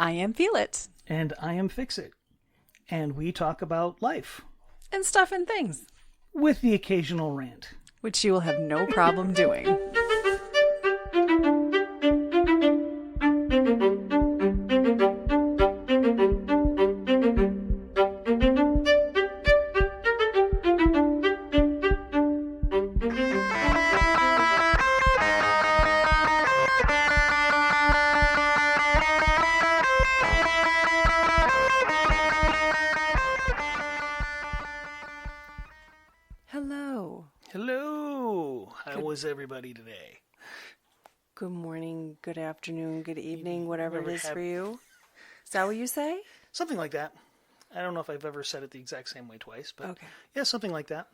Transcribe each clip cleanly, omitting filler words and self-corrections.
I am Feel It. And I am Fix It. And we talk about life. And stuff and things. With the occasional rant. Which you will have no problem doing. Everybody today. Good morning, good afternoon, good evening, whatever it is for you. Is that what you say? Something like that. I don't know if I've ever said it the exact same way twice, but okay. Yeah, something like that.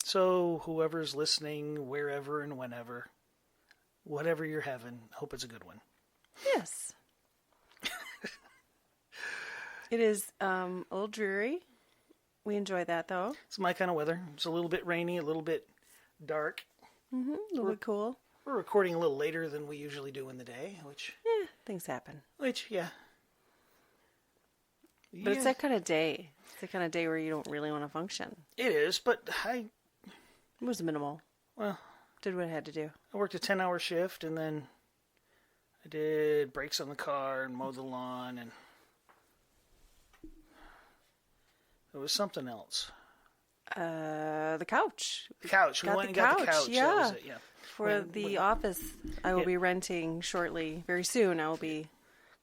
So whoever's listening, wherever and whenever, whatever you're having, hope it's a good one. Yes. It is a little dreary. We enjoy that though. It's my kind of weather. It's a little bit rainy, a little bit dark. Mm-hmm. A little bit cool. We're recording a little later than we usually do in the day, which... Yeah, things happen. Yeah. But it's that kind of day. It's the kind of day where you don't really want to function. It is, but It was minimal. Well... Did what I had to do. I worked a 10-hour shift, and then I did brakes on the car and mowed the lawn, and... There was something else. The couch. The couch. We went and got the couch. Yeah. That was it, yeah. For the office I will be renting shortly. Very soon I will be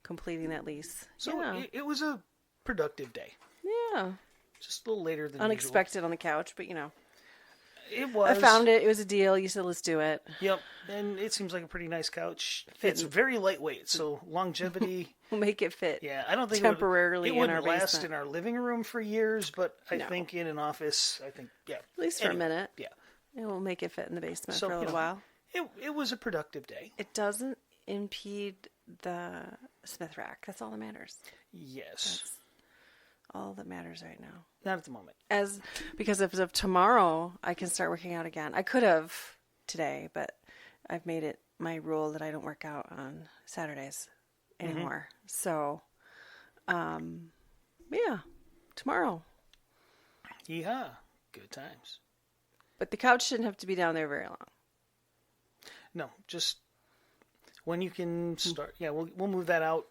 completing that lease. So it was a productive day. Yeah. Just a little later than unexpected usual. On the couch, but It was. I found it. It was a deal. You said, let's do it. Yep. And it seems like a pretty nice couch. It's very lightweight, so longevity... We'll make it fit. Yeah, I don't think temporarily it wouldn't in our last basement. in our living room for years, but I think in an office, at least for a minute. Yeah, and we'll make it fit in the basement for a little while. It was a productive day. It doesn't impede the Smith rack. That's all that matters. Yes, that's all that matters right now. Not at the moment. Because as of tomorrow, I can start working out again. I could have today, but I've made it my rule that I don't work out on Saturdays anymore. Mm-hmm. So, tomorrow. Yeah, good times. But the couch shouldn't have to be down there very long. No, just when you can start. Yeah, we'll move that out.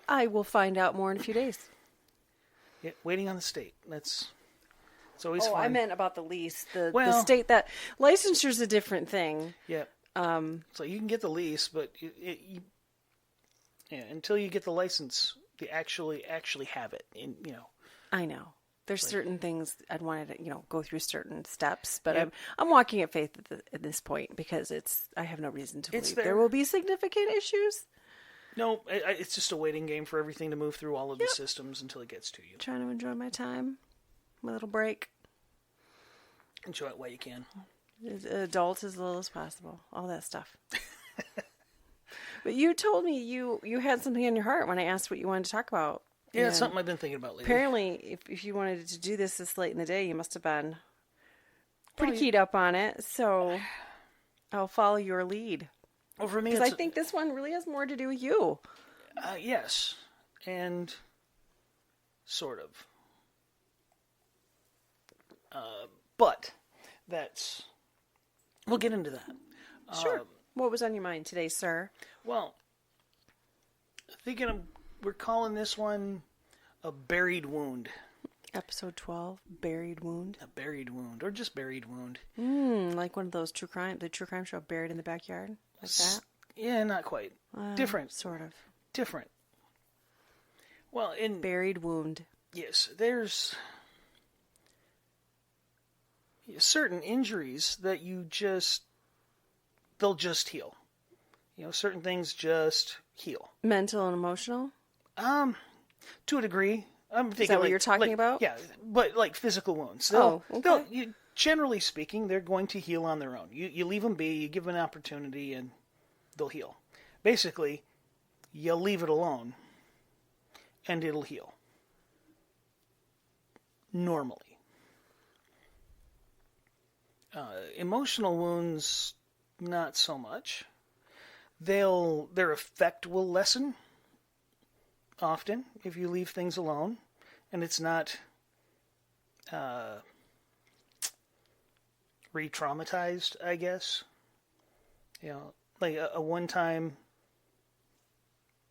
I will find out more in a few days. Yeah, waiting on the state. It's always fun. I meant about the lease. The state that licensure's a different thing. Yeah. So you can get the lease, but until you get the license, to actually have it. I know. There's certain things I'd want to, go through certain steps, but I'm walking at faith at this point because I have no reason to believe there will be significant issues. No, it's just a waiting game for everything to move through all of the systems until it gets to you. Trying to enjoy my time, my little break. Enjoy it while you can. Adult as little as possible, all that stuff. But you told me you had something on your heart when I asked what you wanted to talk about. Yeah, it's something I've been thinking about lately. Apparently, if you wanted to do this late in the day, you must have been pretty keyed up on it. So I'll follow your lead. Well, for me, because I think this one really has more to do with you. Yes, and sort of. But we'll get into that. Sure. What was on your mind today, sir? Well, we're calling this one a buried wound. Episode 12, buried wound. A buried wound, or just buried wound. Like one of those the true crime show, Buried in the Backyard, like that. Yeah, not quite. Different, sort of. Different. Well, buried wound. Yes, there's certain injuries that they'll just heal. Certain things just heal. Mental and emotional? To a degree. I'm thinking is that what you're talking about? Yeah, but like physical wounds. Okay. Generally speaking, they're going to heal on their own. You leave them be, you give them an opportunity, and they'll heal. Basically, you leave it alone, and it'll heal. Normally. Emotional wounds, not so much. Their effect will lessen, often if you leave things alone, and it's not re-traumatized, I guess. Like a one-time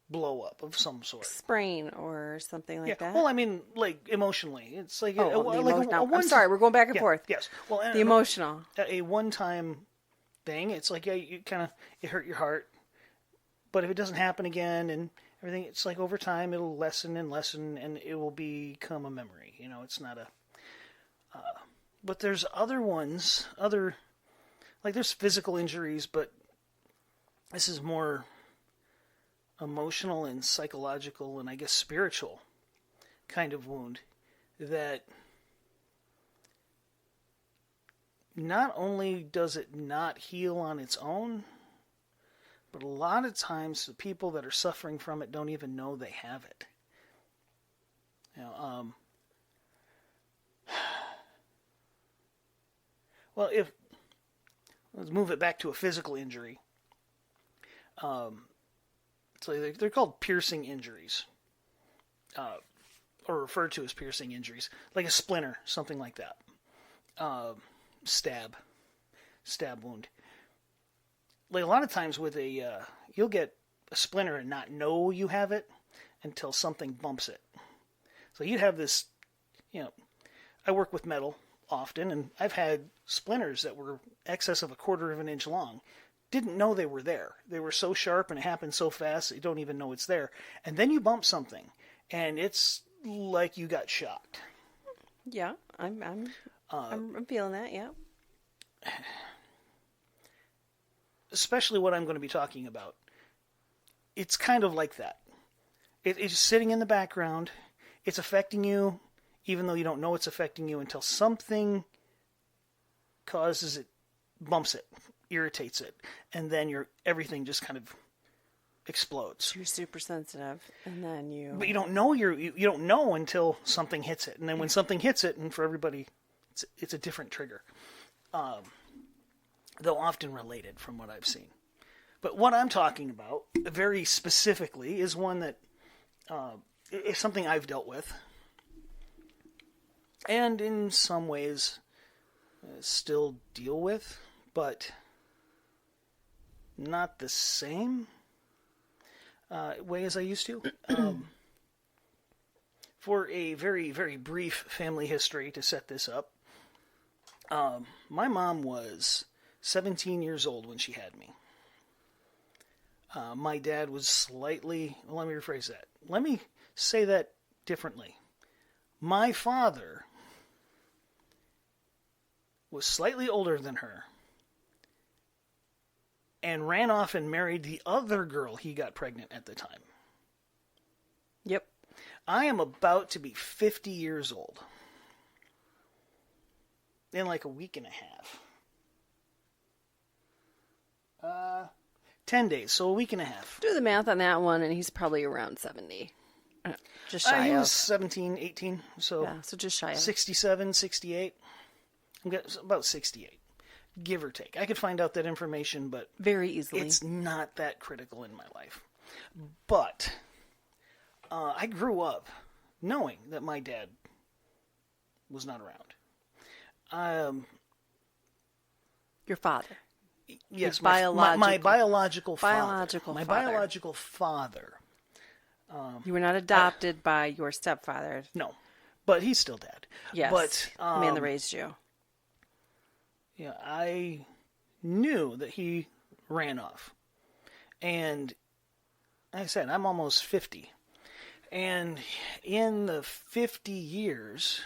blow up of some sort. Sprain or something like that. Well, I mean, like emotionally, it's like I'm sorry, we're going back and forth. Yes. Well, the emotional. A one-time thing. It's like you kind of it hurt your heart, but if it doesn't happen again and everything, it's like over time it'll lessen and lessen, and it will become a memory. It's not a. But there's other ones, like there's physical injuries, but this is more emotional and psychological and I guess spiritual kind of wound that not only does it not heal on its own, but a lot of times the people that are suffering from it don't even know they have it. Well, let's move it back to a physical injury. So they're called piercing injuries, or referred to as piercing injuries, like a splinter, something like that. Stab wound. Like a lot of times with you'll get a splinter and not know you have it until something bumps it. So you have this, I work with metal often, and I've had splinters that were excess of 1/4 of an inch long. Didn't know they were there. They were so sharp and it happened so fast that you don't even know it's there. And then you bump something, and it's like you got shocked. Yeah, I'm feeling that. Yeah. Especially what I'm going to be talking about. It's kind of like that. It's sitting in the background. It's affecting you, even though you don't know it's affecting you until something causes it, bumps it, irritates it, and then everything just kind of explodes. You're super sensitive, and then you. But you don't know you don't know until something hits it, and then when something hits it, and for everybody, it's a different trigger. Though often related from what I've seen. But what I'm talking about, very specifically, is one that is something I've dealt with, and in some ways still deal with, but not the same way as I used to. For a very, very brief family history to set this up, my mom was 17 years old when she had me. My dad was let me rephrase that. Let me say that differently. My father was slightly older than her and ran off and married the other girl he got pregnant at the time. Yep. I am about to be 50 years old in like a week and a half. 10 days, so a week and a half. Do the math on that one, and he's probably around 70. Just shy of. He was 17, 18, so, yeah, so just shy of. 67, 68. I'm about 68, give or take. I could find out that information, but very easily. It's not that critical in my life. But I grew up knowing that my dad was not around. Your father. Yes, my biological father. My biological father. You were not adopted by your stepfather. No, but he's still dead. Yes, but the man that raised you. Yeah, I knew that he ran off. And like I said, I'm almost 50. And in the 50 years,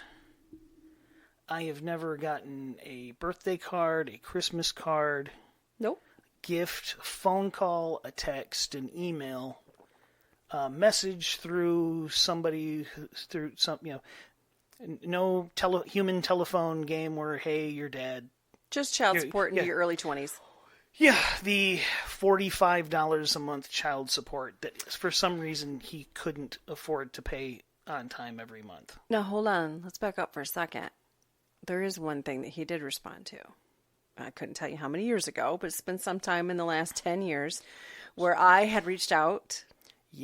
I have never gotten a birthday card, a Christmas card, nope, gift, a phone call, a text, an email, a message through somebody, through some, no human telephone game where, hey, you're dead. Just child support into your early 20s. Yeah, the $45 a month child support that for some reason he couldn't afford to pay on time every month. Now, hold on. Let's back up for a second. There is one thing that he did respond to. I couldn't tell you how many years ago, but it's been some time in the last 10 years where I had reached out.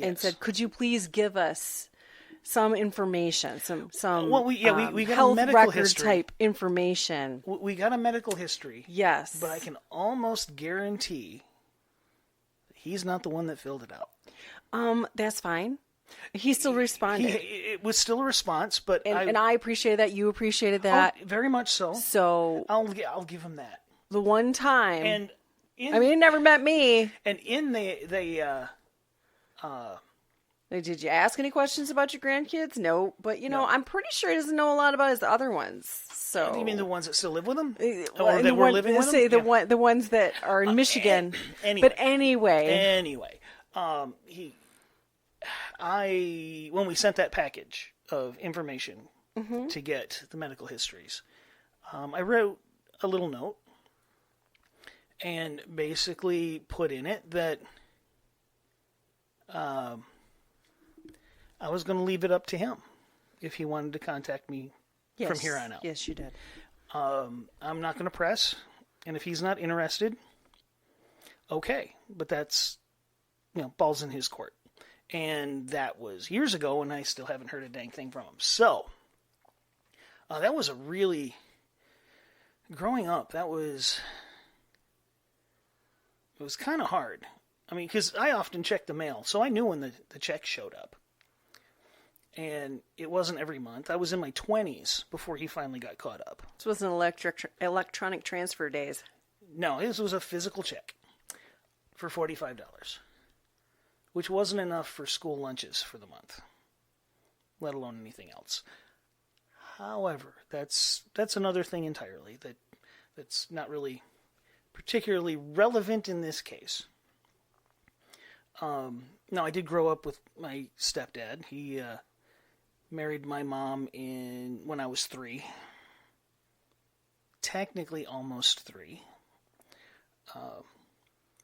and said, "Could you please give us some information, some we got health a medical record history type information?" We got a medical history. Yes, but I can almost guarantee he's not the one that filled it out. That's fine. He still responded. It was still a response, but and I appreciated that. You appreciated that. Very much so. So I'll give him that. The one time, and he never met me. And in did you ask any questions about your grandkids? No, but no. I'm pretty sure he doesn't know a lot about his other ones. So you mean the ones that still live with him, or that were living with him? Say the ones that are in Michigan. Anyway, but anyway, when we sent that package of information to get the medical histories, I wrote a little note and basically put in it that I was going to leave it up to him if he wanted to contact me from here on out. Yes, you did. I'm not going to press, and if he's not interested, okay. But that's, balls in his court. And that was years ago, and I still haven't heard a dang thing from him. So, that was growing up, it was kind of hard. I mean, because I often checked the mail, so I knew when the check showed up. And it wasn't every month. I was in my 20s before he finally got caught up. This wasn't electronic transfer days. No, this was a physical check for $45, which wasn't enough for school lunches for the month, let alone anything else. However, that's another thing entirely that's not really particularly relevant in this case. No, I did grow up with my stepdad. He married my mom when I was 3. Technically almost 3.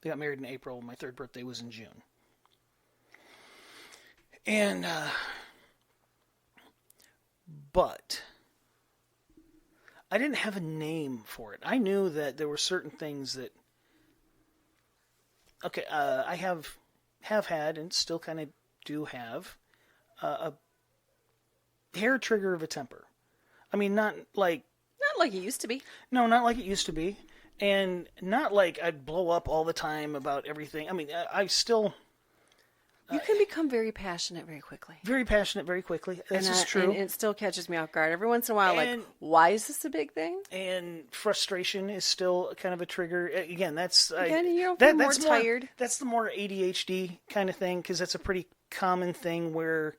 They got married in April. My 3rd birthday was in June. And, but I didn't have a name for it. I knew that there were certain things that, I have had and still kind of do have a hair trigger of a temper. I mean, not like it used to be. No, not like it used to be. And not like I'd blow up all the time about everything. I mean, I still... You can become very passionate very quickly. Very passionate very quickly. This is true. And it still catches me off guard. Every once in a while, why is this a big thing? And frustration is still kind of a trigger. Again, that's... you don't feel more tired. That's the more ADHD kind of thing, because that's a pretty common thing where...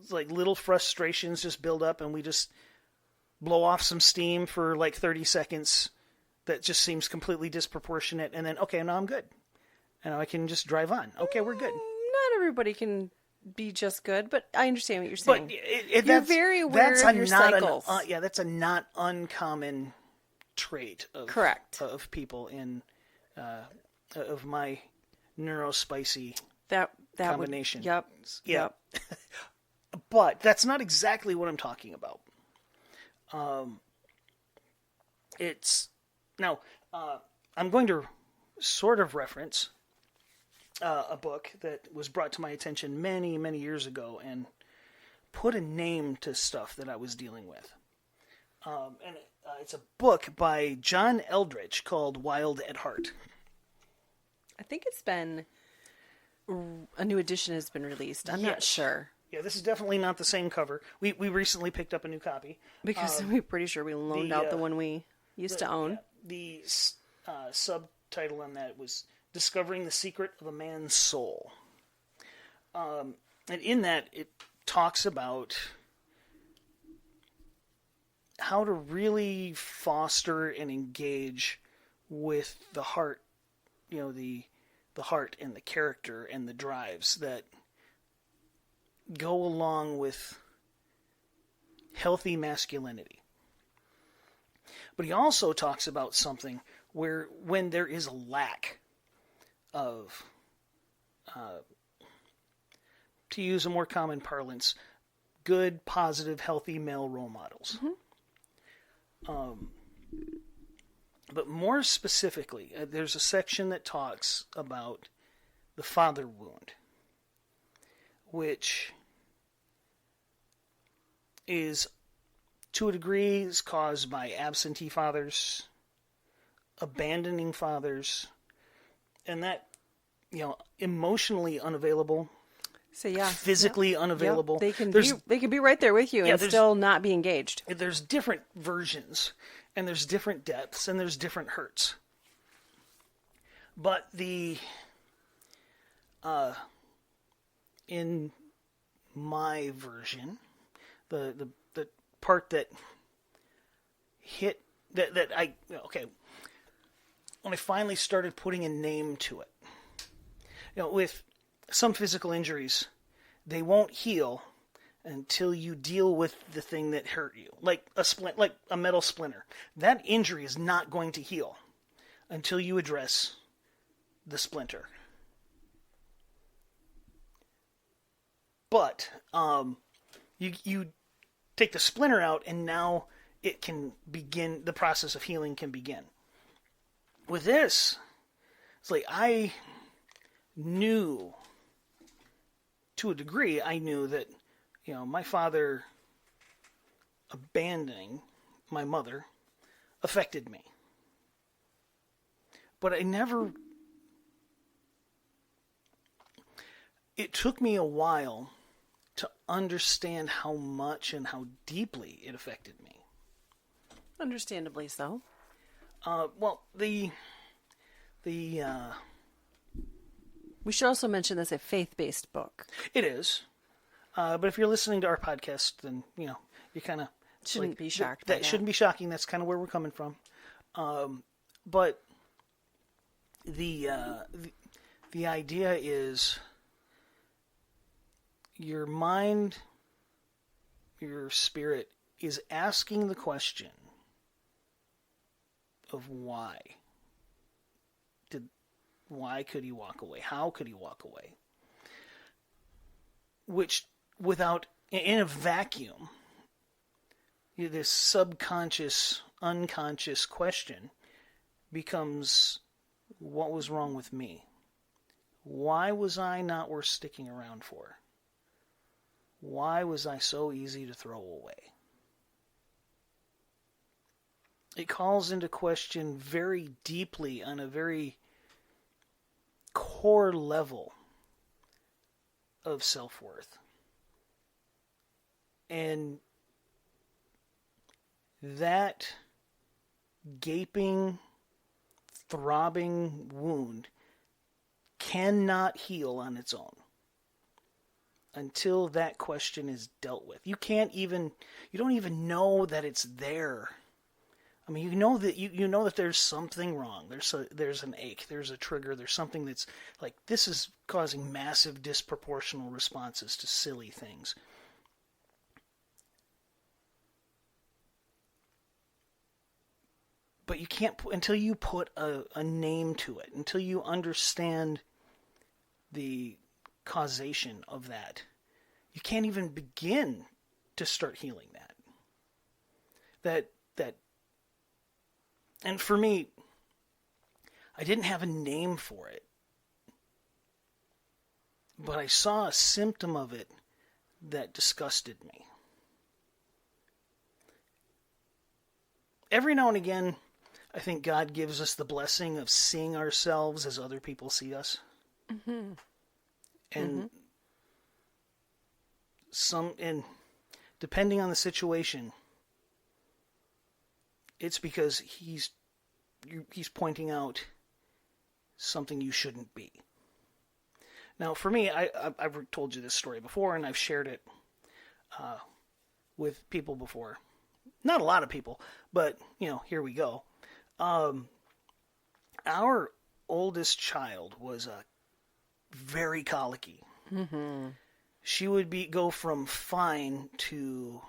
like little frustrations just build up and we just blow off some steam for like 30 seconds that just seems completely disproportionate, and then now I'm good and I can just drive on. Okay, we're good. Not everybody can be just good, but I understand what you're saying. But you're very aware of your cycles. That's a not uncommon trait of correct of people in of my neurospicy that combination. Yep. But that's not exactly what I'm talking about. I'm going to sort of reference a book that was brought to my attention many, many years ago and put a name to stuff that I was dealing with. It's a book by John Eldridge called Wild at Heart. I think it's been... a new edition has been released. I'm not sure. Yeah, this is definitely not the same cover. We recently picked up a new copy. Because we're pretty sure we loaned out the one we used to own. The subtitle on that was Discovering the Secret of a Man's Soul. And in that, it talks about how to really foster and engage with the heart, the heart and the character and the drives that go along with healthy masculinity. But he also talks about something where when there is a lack of, to use a more common parlance, good, positive, healthy male role models. Mm-hmm. But more specifically, there's a section that talks about the father wound, which is, to a degree, is caused by absentee fathers, abandoning fathers, and that, emotionally unavailable. So yeah, physically unavailable. They can be right there with you and still not be engaged. There's different versions, and there's different depths, and there's different hurts. But in my version, the part that hit when I finally started putting a name to it, with some physical injuries, they won't heal until you deal with the thing that hurt you, like a metal splinter. That injury is not going to heal until you address the splinter. But you take the splinter out, and now it can begin. The process of healing can begin. With this, it's like I knew, to a degree, I knew that, my father abandoning my mother affected me. But it took me a while to understand how much and how deeply it affected me. Understandably so. We should also mention this a faith-based book. It is. But if you're listening to our podcast, then, you kind of... Shouldn't be shocked. That shouldn't be shocking. That's kind of where we're coming from. But the idea is your mind, your spirit is asking the question of why. Why could he walk away? How could he walk away? Which, in a vacuum, this subconscious, unconscious question becomes, what was wrong with me? Why was I not worth sticking around for? Why was I so easy to throw away? It calls into question very deeply, on a very core level of self-worth. And that gaping, throbbing wound cannot heal on its own until that question is dealt with. You don't even know that it's there. I mean, you know that there's something wrong. There's an ache. There's a trigger. There's something that's like, this is causing massive disproportional responses to silly things. But you can't, until you put a name to it, until you understand the causation of that, you can't even begin to start healing that. And for me, I didn't have a name for it, but I saw a symptom of it that disgusted me. Every now and again, I think God gives us the blessing of seeing ourselves as other people see us. Mm-hmm. And depending on the situation, it's because he's pointing out something you shouldn't be. Now, for me, I've told you this story before, and I've shared it with people before. Not a lot of people, but, here we go. Our oldest child was very colicky. Mm-hmm. She would go from fine to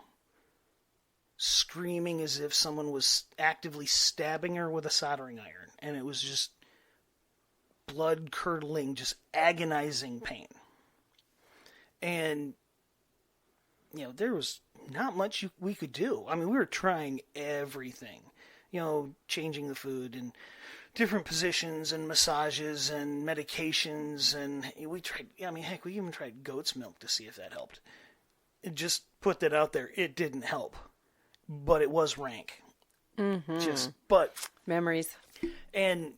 screaming as if someone was actively stabbing her with a soldering iron. And it was just blood-curdling, just agonizing pain. And, there was not much we could do. I mean, we were trying everything. Changing the food and different positions and massages and medications, and we tried. I mean, heck, we even tried goat's milk to see if that helped. It just put that out there. It didn't help, but it was rank. Mm-hmm. But memories. And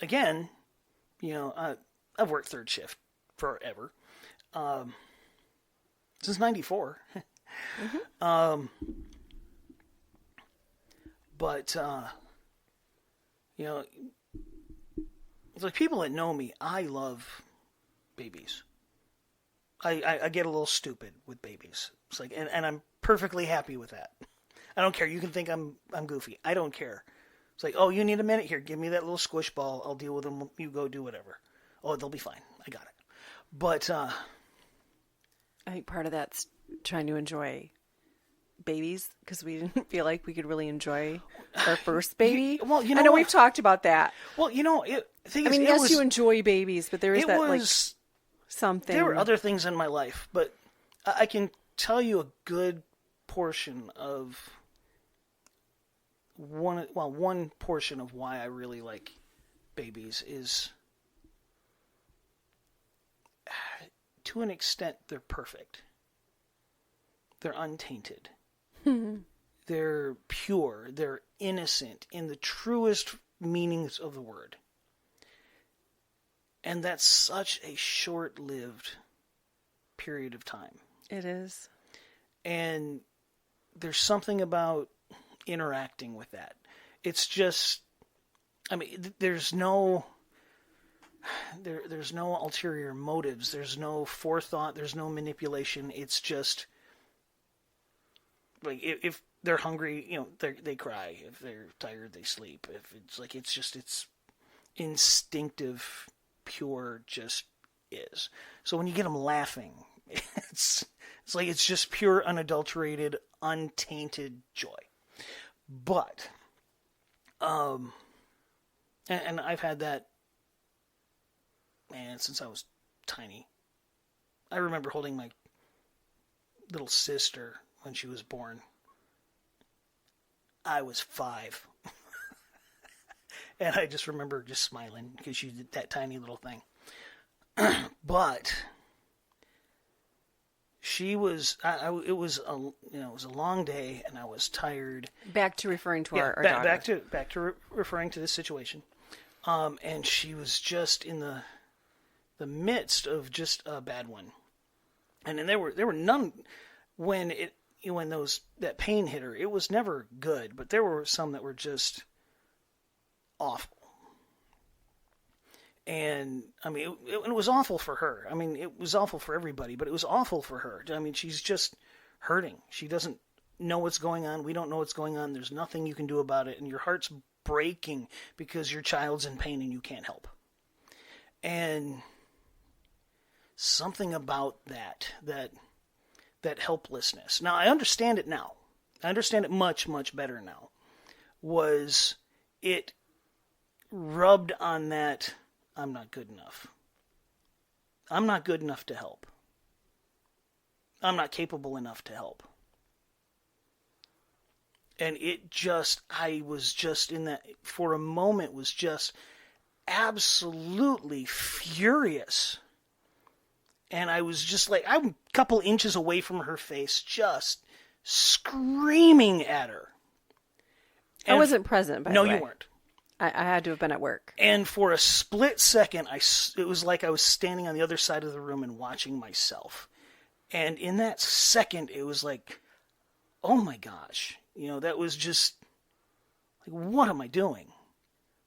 again, I've worked third shift forever, since '94. Mm-hmm. But it's like people that know me, I love babies. I get a little stupid with babies. It's like, and I'm perfectly happy with that. I don't care. You can think I'm goofy. I don't care. It's like, oh, you need a minute? Here, give me that little squish ball. I'll deal with them. You go do whatever. Oh, they'll be fine. I got it. But I think part of that's trying to enjoy babies because we didn't feel like we could really enjoy our first baby. I know we've talked about that. Well, yes, you enjoy babies, but there is that something. There were other things in my life, but I can tell you a good portion of one portion of why I really like babies is, to an extent, they're perfect. They're untainted. They're pure. They're innocent in the truest meanings of the word. And that's such a short-lived period of time. It is. And there's something about interacting with that. It's just, there's no ulterior motives. There's no forethought. There's no manipulation. It's just, like, if they're hungry, they cry. If they're tired, they sleep. If it's instinctive, pure, just is. So when you get them laughing, it's just pure, unadulterated, untainted joy. But, and I've had that, man, since I was tiny. I remember holding my little sister when she was born. I was 5. And I just remember just smiling because she did that tiny little thing. But she was, it was a long day, and I was tired. Back to referring to our daughter. Back to referring to this situation. And she was just in the midst of just a bad one. And then there were none when that pain hit her. It was never good, but there were some that were just awful. And it was awful for her. It was awful for everybody, but it was awful for her. She's just hurting. She doesn't know what's going on. We don't know what's going on. There's nothing you can do about it, and your heart's breaking because your child's in pain and you can't help. And something about that helplessness. Now, I understand it now. I understand it much, much better now. Was it rubbed on that, I'm not good enough. I'm not good enough to help. I'm not capable enough to help. And I was just in that, for a moment, was just absolutely furious. And I was just like, I'm a couple inches away from her face, just screaming at her. And I wasn't present, by the way. No, you weren't. I had to have been at work. And for a split second, it was like I was standing on the other side of the room and watching myself. And in that second, it was like, oh my gosh. That was just, like, what am I doing?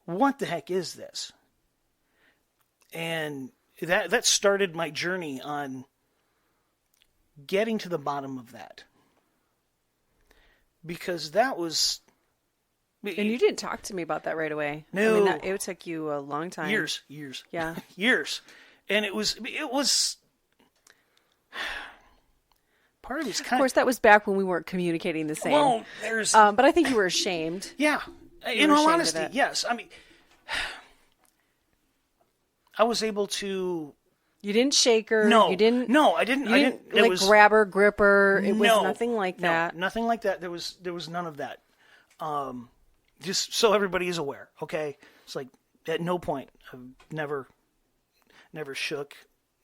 What the heck is this? And that started my journey on getting to the bottom of that. Because that was... And you didn't talk to me about that right away. No. It took you a long time. Years. Yeah. Years. And it was part of it's kind of course, that was back when we weren't communicating the same. Well, but I think you were ashamed. Yeah. In all honesty, yes. I was able to... You didn't shake her. No. You didn't... No, I didn't. You didn't grab her, grip her. It was nothing like that. No, nothing like that. There was none of that. Just so everybody is aware, okay? It's like at no point I've never shook,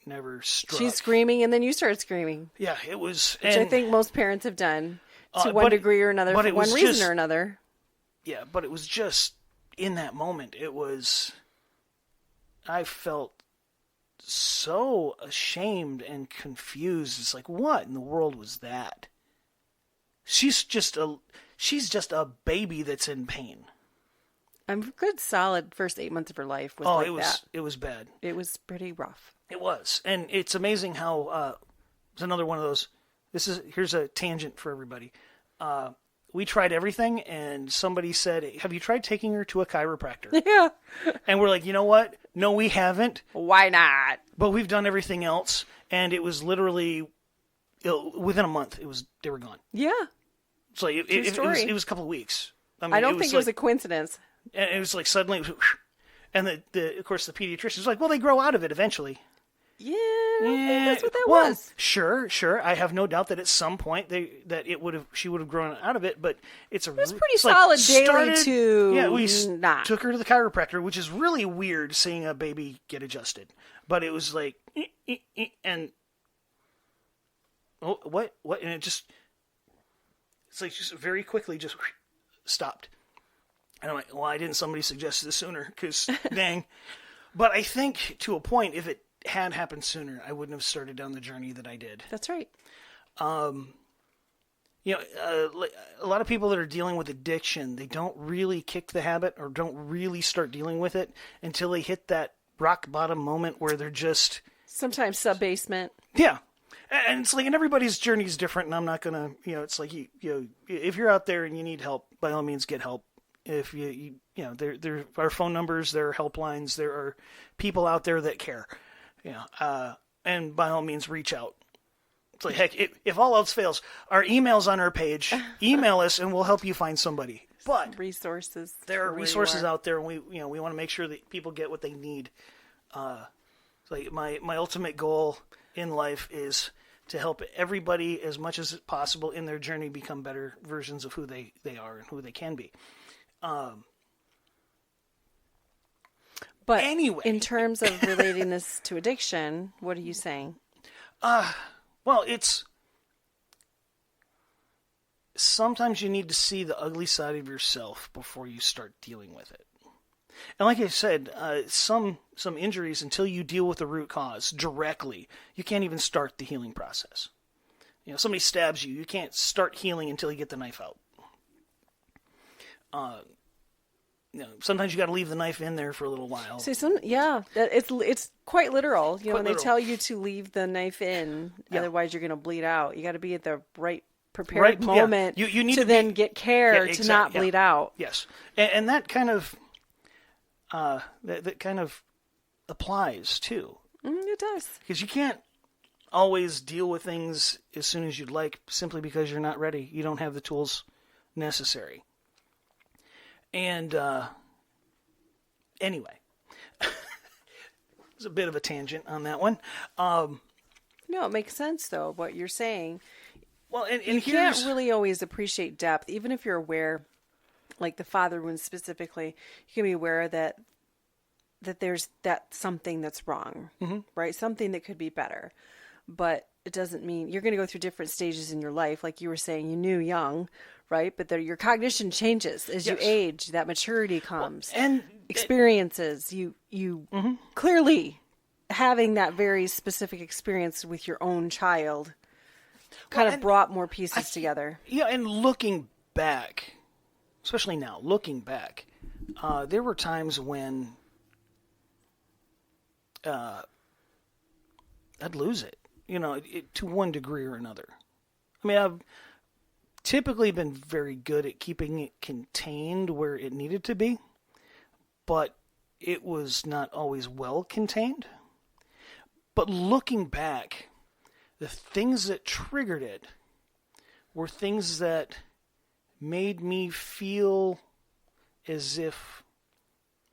never struck. She's screaming, and then you start screaming. Yeah, it was, which I think most parents have done to one degree or another, for one reason or another. Yeah, but it was just in that moment. I felt so ashamed and confused. It's like, what in the world was that? She's just a baby that's in pain. A good solid first 8 months of her life was that. It was bad. It was pretty rough. It was. And it's amazing how it's another one of those. Here's a tangent for everybody. We tried everything, and somebody said, have you tried taking her to a chiropractor? Yeah. And we're like, you know what? No, we haven't. Why not? But we've done everything else, and it was literally within a month. They were gone. Yeah. So it was a couple of weeks. I mean, I don't think it was a coincidence. And it was like suddenly, and of course the pediatrician was like, well, they grow out of it eventually. Yeah, I think that's what that was. Sure. I have no doubt that at some point she would have grown out of it, but it was pretty solid daily too. Yeah, we took her to the chiropractor, which is really weird seeing a baby get adjusted. But it was like, and what, and it's like just very quickly just stopped. And I'm like, why didn't somebody suggest this sooner? Because dang. But I think to a point, if it had happened sooner, I wouldn't have started down the journey that I did. That's right. A lot of people that are dealing with addiction, they don't really kick the habit or don't really start dealing with it until they hit that rock bottom moment where they're just... Sometimes sub-basement. Yeah. And it's like, and everybody's journey is different, and I'm not going to, it's like, if you're out there and you need help, by all means get help. If there are phone numbers, there are helplines, there are people out there that care. And by all means, reach out. It's like, heck, if all else fails, our email's on our page. Email us, and we'll help you find somebody. But resources. There are resources out there, and we want to make sure that people get what they need. Like my ultimate goal in life is to help everybody as much as possible in their journey become better versions of who they are and who they can be. But anyway, in terms of relating this to addiction, what are you saying? Well, it's sometimes you need to see the ugly side of yourself before you start dealing with it. And like I said, some injuries, until you deal with the root cause directly, you can't even start the healing process. Somebody stabs you, you can't start healing until you get the knife out. Sometimes you got to leave the knife in there for a little while. See, it's quite literal. When they tell you to leave the knife in, otherwise you're going to bleed out. You got to be at the prepared moment. Yeah. You need to then get care to not bleed out. Yes, and that kind of that kind of applies too. It does, because you can't always deal with things as soon as you'd like, simply because you're not ready. You don't have the tools necessary. And anyway, it's a bit of a tangent on that one. No, it makes sense though what you're saying. Well, and you can't really always appreciate depth, even if you're aware, like the father wound specifically. You can be aware that there's something that's wrong, right? Something that could be better, but it doesn't mean you're going to go through different stages in your life. Like you were saying, you knew young. Right, but your cognition changes as you age. That maturity comes, and experiences. You clearly having that very specific experience with your own child kind of brought more pieces together. Yeah, and looking back, especially now, there were times when I'd lose it. To one degree or another. I mean, I've typically been very good at keeping it contained where it needed to be, but it was not always well contained. But looking back, the things that triggered it were things that made me feel as if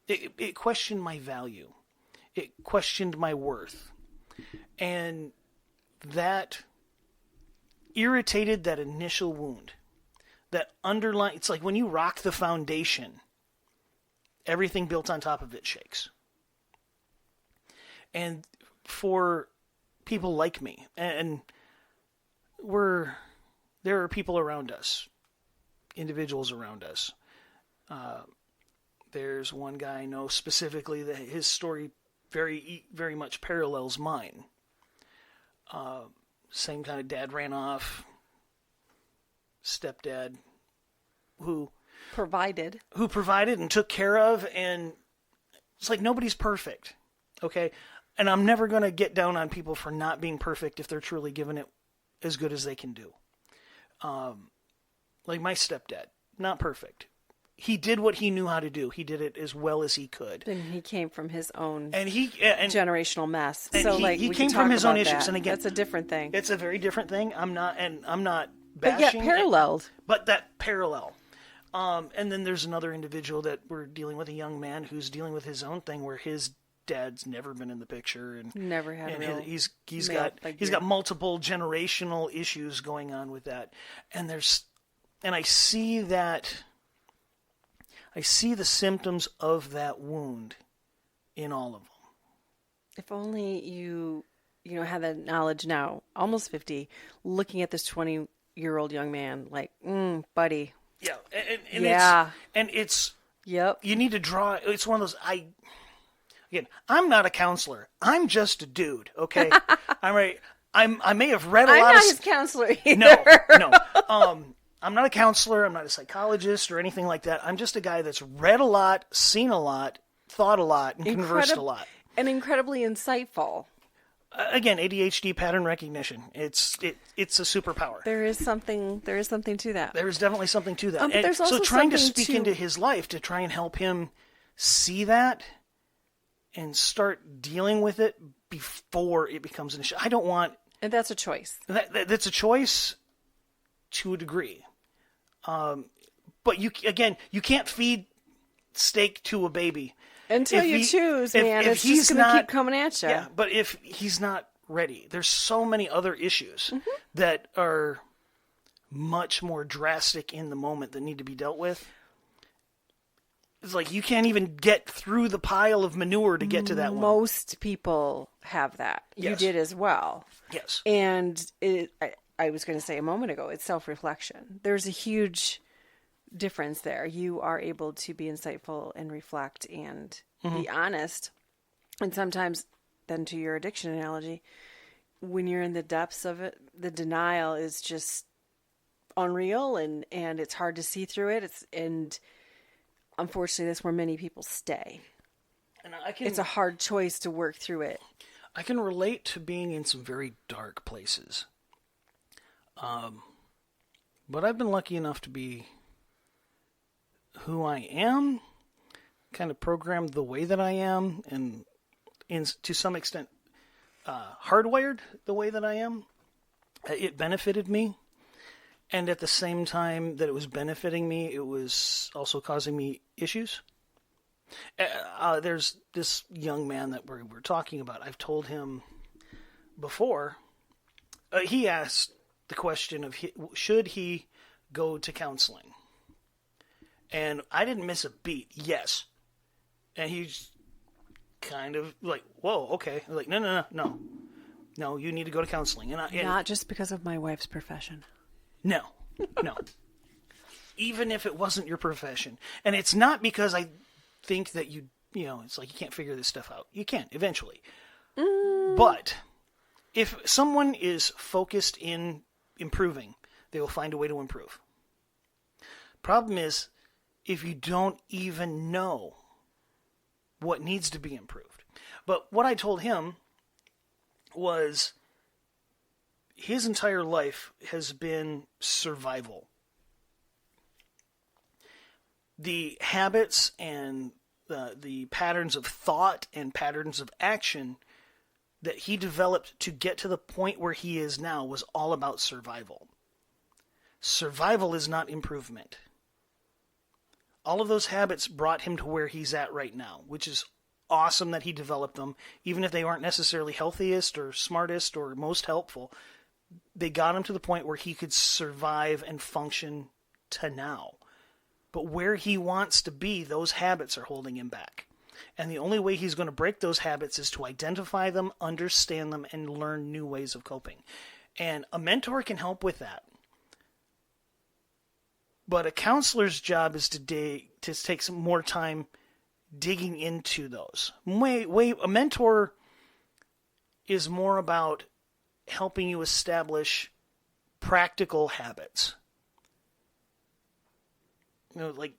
it questioned my value. It questioned my worth. And that irritated that initial wound, that underlying. It's like when you rock the foundation everything built on top of it shakes. And for people like me, and there are people around us, individuals around us. There's one guy I know specifically that his story very, very much parallels mine. Same kind of dad ran off, stepdad who provided and took care of, and it's like nobody's perfect, okay? And I'm never going to get down on people for not being perfect if they're truly giving it as good as they can do. Like my stepdad, not perfect. He did what he knew how to do. He did it as well as he could. And he came from his own generational mess. So he came from his own issues. And again, that's a different thing. It's a very different thing. I'm not bashing. But yet paralleled. But that parallel. And then there's another individual that we're dealing with, a young man who's dealing with his own thing where his dad's never been in the picture and never had and real he's got multiple generational issues going on with that. And I see that. I see the symptoms of that wound in all of them. If only you have that knowledge now, almost 50, looking at this 20-year-old young man, like, buddy. Yeah, yep. You need to draw. It's one of those. I'm not a counselor. I'm just a dude. Okay, I'm right. I may have read a lot. I'm not his counselor either. No. I'm not a counselor. I'm not a psychologist or anything like that. I'm just a guy that's read a lot, seen a lot, thought a lot, and conversed a lot. And incredibly insightful. Again, ADHD pattern recognition. It's a superpower. There is something to that. There is definitely something to that. But there's also so trying to speak into his life to try and help him see that and start dealing with it before it becomes an issue. I don't want... And that's a choice. That's a choice to a degree. But you can't feed steak to a baby. Until you choose, man. It's just going to keep coming at you. Yeah, but if he's not ready, there's so many other issues that are much more drastic in the moment that need to be dealt with. It's like you can't even get through the pile of manure to get to that one. Most people have that. Yes. You did as well. Yes. And I was going to say a moment ago, it's self-reflection. There's a huge difference there. You are able to be insightful and reflect and be honest. And sometimes, then to your addiction analogy, when you're in the depths of it, the denial is just unreal and it's hard to see through it. And unfortunately, that's where many people stay. And it's a hard choice to work through it. I can relate to being in some very dark places. But I've been lucky enough to be who I am, kind of programmed the way that I am, and to some extent hardwired the way that I am. It benefited me, and at the same time that it was benefiting me, it was also causing me issues. There's this young man that we're talking about. I've told him before, he asked the question of should he go to counseling? And I didn't miss a beat. Yes. And he's kind of like, whoa, okay. I'm like, no, you need to go to counseling. Not just because of my wife's profession. No. Even if it wasn't your profession. And it's not because I think that it's like you can't figure this stuff out. You can, eventually. But if someone is focused in improving, they will find a way to improve. Problem is, if you don't even know what needs to be improved. But what I told him was his entire life has been survival. The habits and the patterns of thought and patterns of action that he developed to get to the point where he is now was all about survival. Survival is not improvement. All of those habits brought him to where he's at right now, which is awesome that he developed them. Even if they aren't necessarily healthiest or smartest or most helpful, they got him to the point where he could survive and function to now. But where he wants to be, those habits are holding him back. And the only way he's going to break those habits is to identify them, understand them, and learn new ways of coping. And a mentor can help with that. But a counselor's job is to take some more time digging into those. A mentor is more about helping you establish practical habits. Like,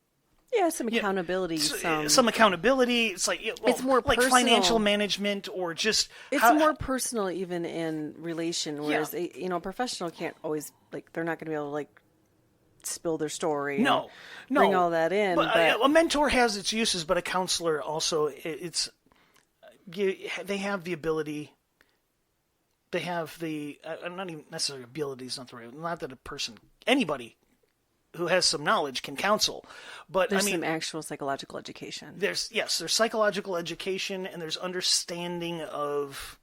yeah, some accountability. Some accountability. It's like, it's more like personal. Financial management, or just it's more personal, even in relation. Whereas a professional can't always, like, they're not going to be able to, like, spill their story. No, bring all that in. But a mentor has its uses, but a counselor also, they have the ability. They have the not even necessarily abilities, not that anybody who has some knowledge can counsel, but there's some actual psychological education. There's psychological education, and there's understanding of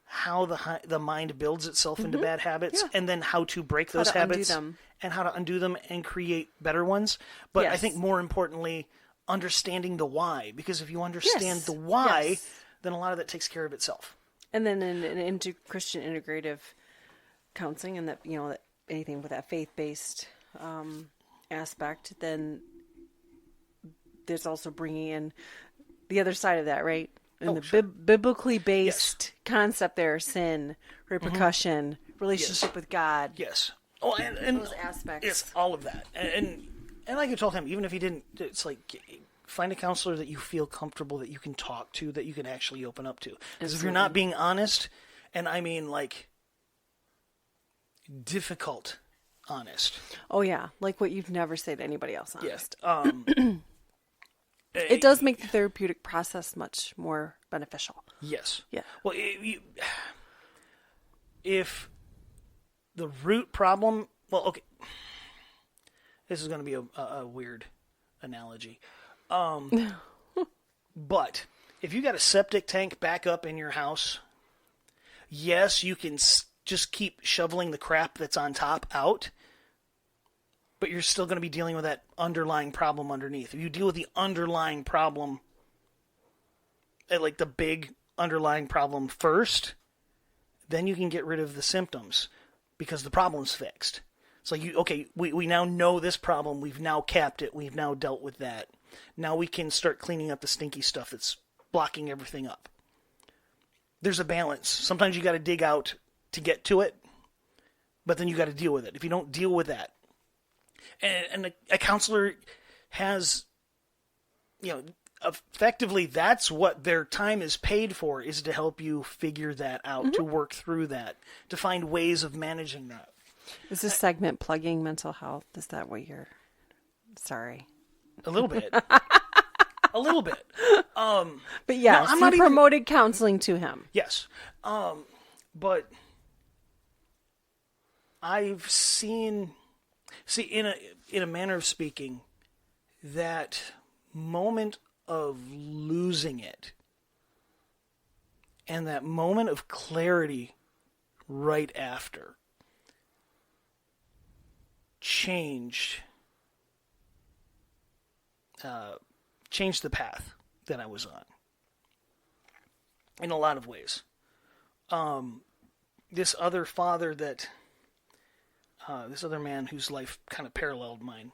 how the mind builds itself into bad habits, and then how to break those habits and how to undo them and create better ones. But I think more importantly, understanding the why, because if you understand the why, then a lot of that takes care of itself. And then into Christian integrative counseling, and that anything with that faith-based aspect, then there's also bringing in the other side of that, right? And biblically based concept there: sin, repercussion, relationship with God. Yes. Oh, and those aspects. Yes, all of that. And like I told him, even if he didn't, it's like, find a counselor that you feel comfortable, that you can talk to, that you can actually open up to. Because if you're not being honest, and I mean, like, difficult honest. Oh, yeah. Like what you'd never say to anybody else honest. Yes. It does make the therapeutic process much more beneficial. Yes. Yeah. Well, if the root problem... Well, okay. This is going to be a weird analogy. But if you got a septic tank back up in your house, yes, you can just keep shoveling the crap that's on top out, but you're still going to be dealing with that underlying problem underneath. If you deal with the underlying problem, like the big underlying problem first, then you can get rid of the symptoms because the problem's fixed. It's like, we now know this problem. We've now capped it. We've now dealt with that. Now we can start cleaning up the stinky stuff that's blocking everything up. There's a balance. Sometimes you got to dig out to get to it, but then you got to deal with it. If you don't deal with that, and a counselor has, effectively, that's what their time is paid for, is to help you figure that out, to work through that, to find ways of managing that. Is this segment plugging mental health? Is that what you're... Sorry. A little bit. A little bit. But yes, no, he promoted counseling to him. Yes. But I've seen... See, in a manner of speaking, that moment of losing it and that moment of clarity right after changed the path that I was on in a lot of ways. This other father that this other man whose life kind of paralleled mine,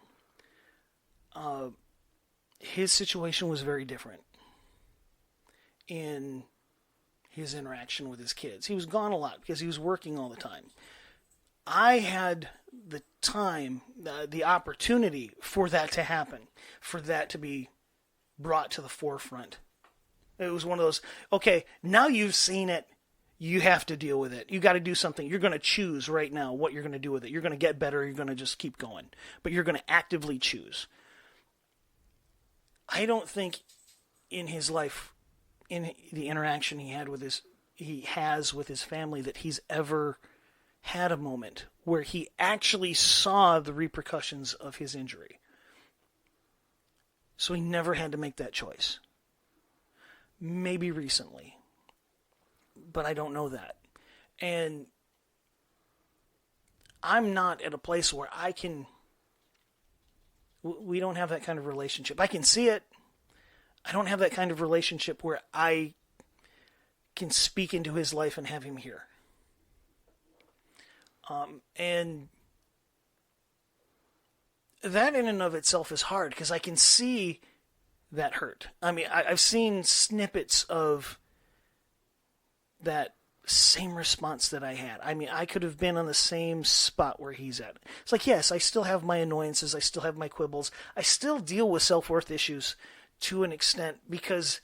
his situation was very different in his interaction with his kids. He was gone a lot because he was working all the time. I had the time, the opportunity for that to happen, for that to be brought to the forefront. It was one of those, okay, now you've seen it, you have to deal with it. You got to do something. You're going to choose right now what you're going to do with it. You're going to get better. You're going to just keep going. But you're going to actively choose. I don't think in his life, in the interaction he has with his family, that he's ever had a moment where he actually saw the repercussions of his injury. So he never had to make that choice. Maybe recently, but I don't know that. And I'm not at a place where I can We don't have that kind of relationship. I can see it. I don't have that kind of relationship where I can speak into his life and have him here. And that in and of itself is hard because I can see that hurt. I mean, I've seen snippets of that same response that I had. I mean, I could have been on the same spot where he's at. It's like, yes, I still have my annoyances. I still have my quibbles. I still deal with self-worth issues to an extent because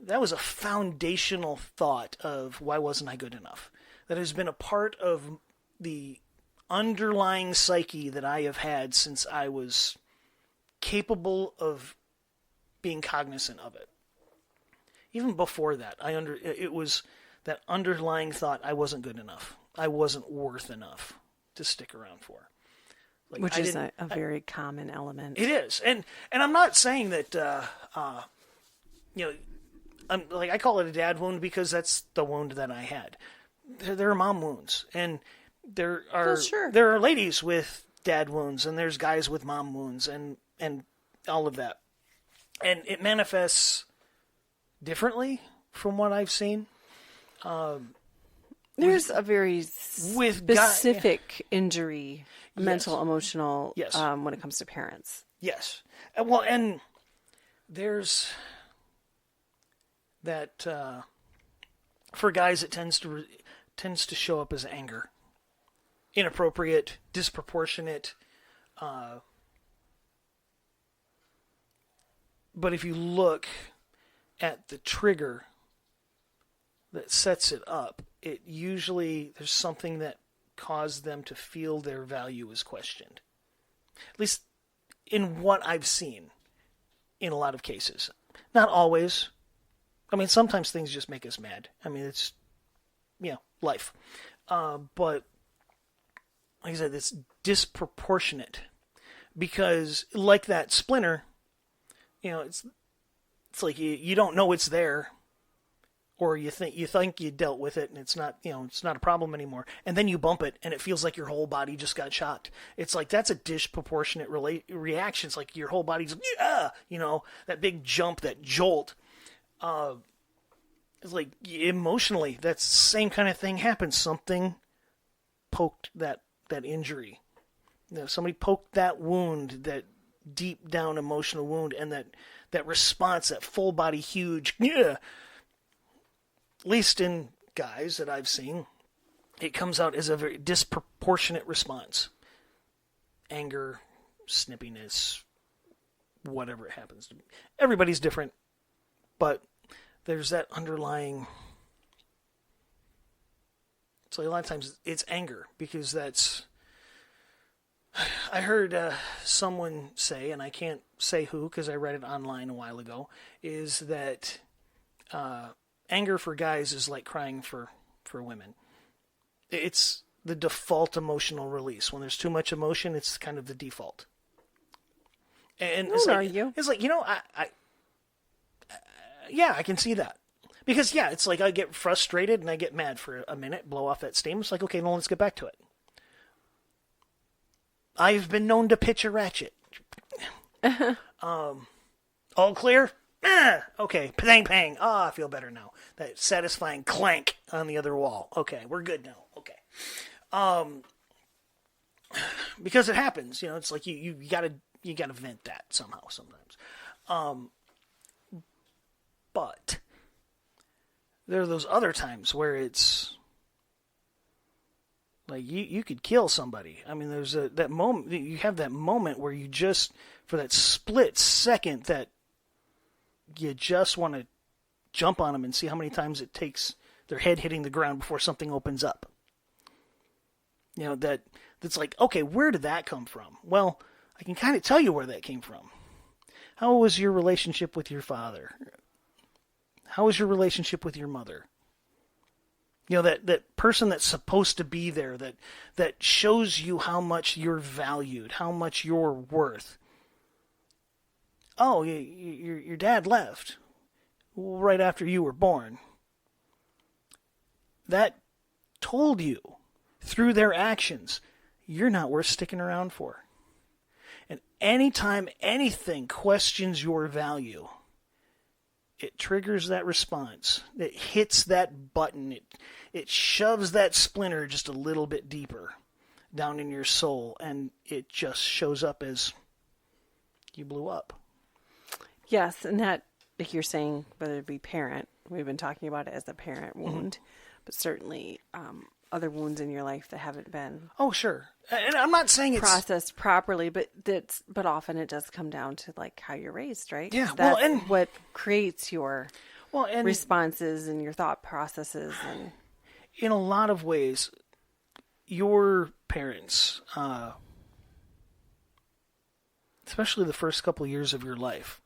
that was a foundational thought of why wasn't I good enough? That has been a part of the underlying psyche that I have had since I was capable of being cognizant of it. Even before that, it was that underlying thought I wasn't good enough. I wasn't worth enough to stick around for. Like, which is a very common element. It is. And I'm not saying that, I call it a dad wound because that's the wound that I had. There are mom wounds. And there are ladies with dad wounds, and there's guys with mom wounds, and all of that. And it manifests differently from what I've seen. There's a very specific injury, mental, emotional, when it comes to parents. Yes. Well, and there's that, for guys, it tends to show up as anger. Inappropriate, disproportionate. But if you look at the trigger that sets it up, it usually, there's something that caused them to feel their value is questioned. At least in what I've seen in a lot of cases. Not always. I mean, sometimes things just make us mad. I mean, it's, life. But, like I said, it's disproportionate. Because, like that splinter, it's like you don't know it's there, or you think you dealt with it and it's not a problem anymore, and then you bump it and it feels like your whole body just got shocked. It's like that's a disproportionate reaction. It's like your whole body's that big jump, that jolt. It's like emotionally, that's the same kind of thing happens. Something poked that injury. Somebody poked that wound, that deep down emotional wound, and that response, that full body huge, at least in guys that I've seen, it comes out as a very disproportionate response. Anger, snippiness, whatever it happens to be. Everybody's different, but there's that underlying, so a lot of times it's anger, because that's, I heard someone say, and I can't say who because I read it online a while ago, is that anger for guys is like crying for women. It's the default emotional release. When there's too much emotion, it's kind of the default. And it's like, I can see that. Because, it's like I get frustrated and I get mad for a minute, blow off that steam. It's like, okay, now let's get back to it. I've been known to pitch a ratchet. All clear? Okay, pang, pang. I feel better now. That satisfying clank on the other wall. Okay, we're good now. Okay. Because it happens, it's like you gotta vent that somehow sometimes. But there are those other times where it's like you could kill somebody. I mean, there's that moment, you have that moment where you just, for that split second, that you just want to jump on them and see how many times it takes their head hitting the ground before something opens up. That's like, okay, where did that come from? Well, I can kind of tell you where that came from. How was your relationship with your father? How was your relationship with your mother? That person that's supposed to be there, that shows you how much you're valued, how much you're worth. Oh, your dad left right after you were born. That told you, through their actions, you're not worth sticking around for. And anytime anything questions your value, it triggers that response. It hits that button. It shoves that splinter just a little bit deeper down in your soul, and it just shows up as you blew up. Yes, and that, like you're saying, whether it be parent, we've been talking about it as a parent wound, but certainly other wounds in your life that haven't been sure. And I'm not saying it's processed properly, but often it does come down to like how you're raised, right? Yeah, that's and what creates your and responses and your thought processes. And in a lot of ways, your parents, especially the first couple of years of your life,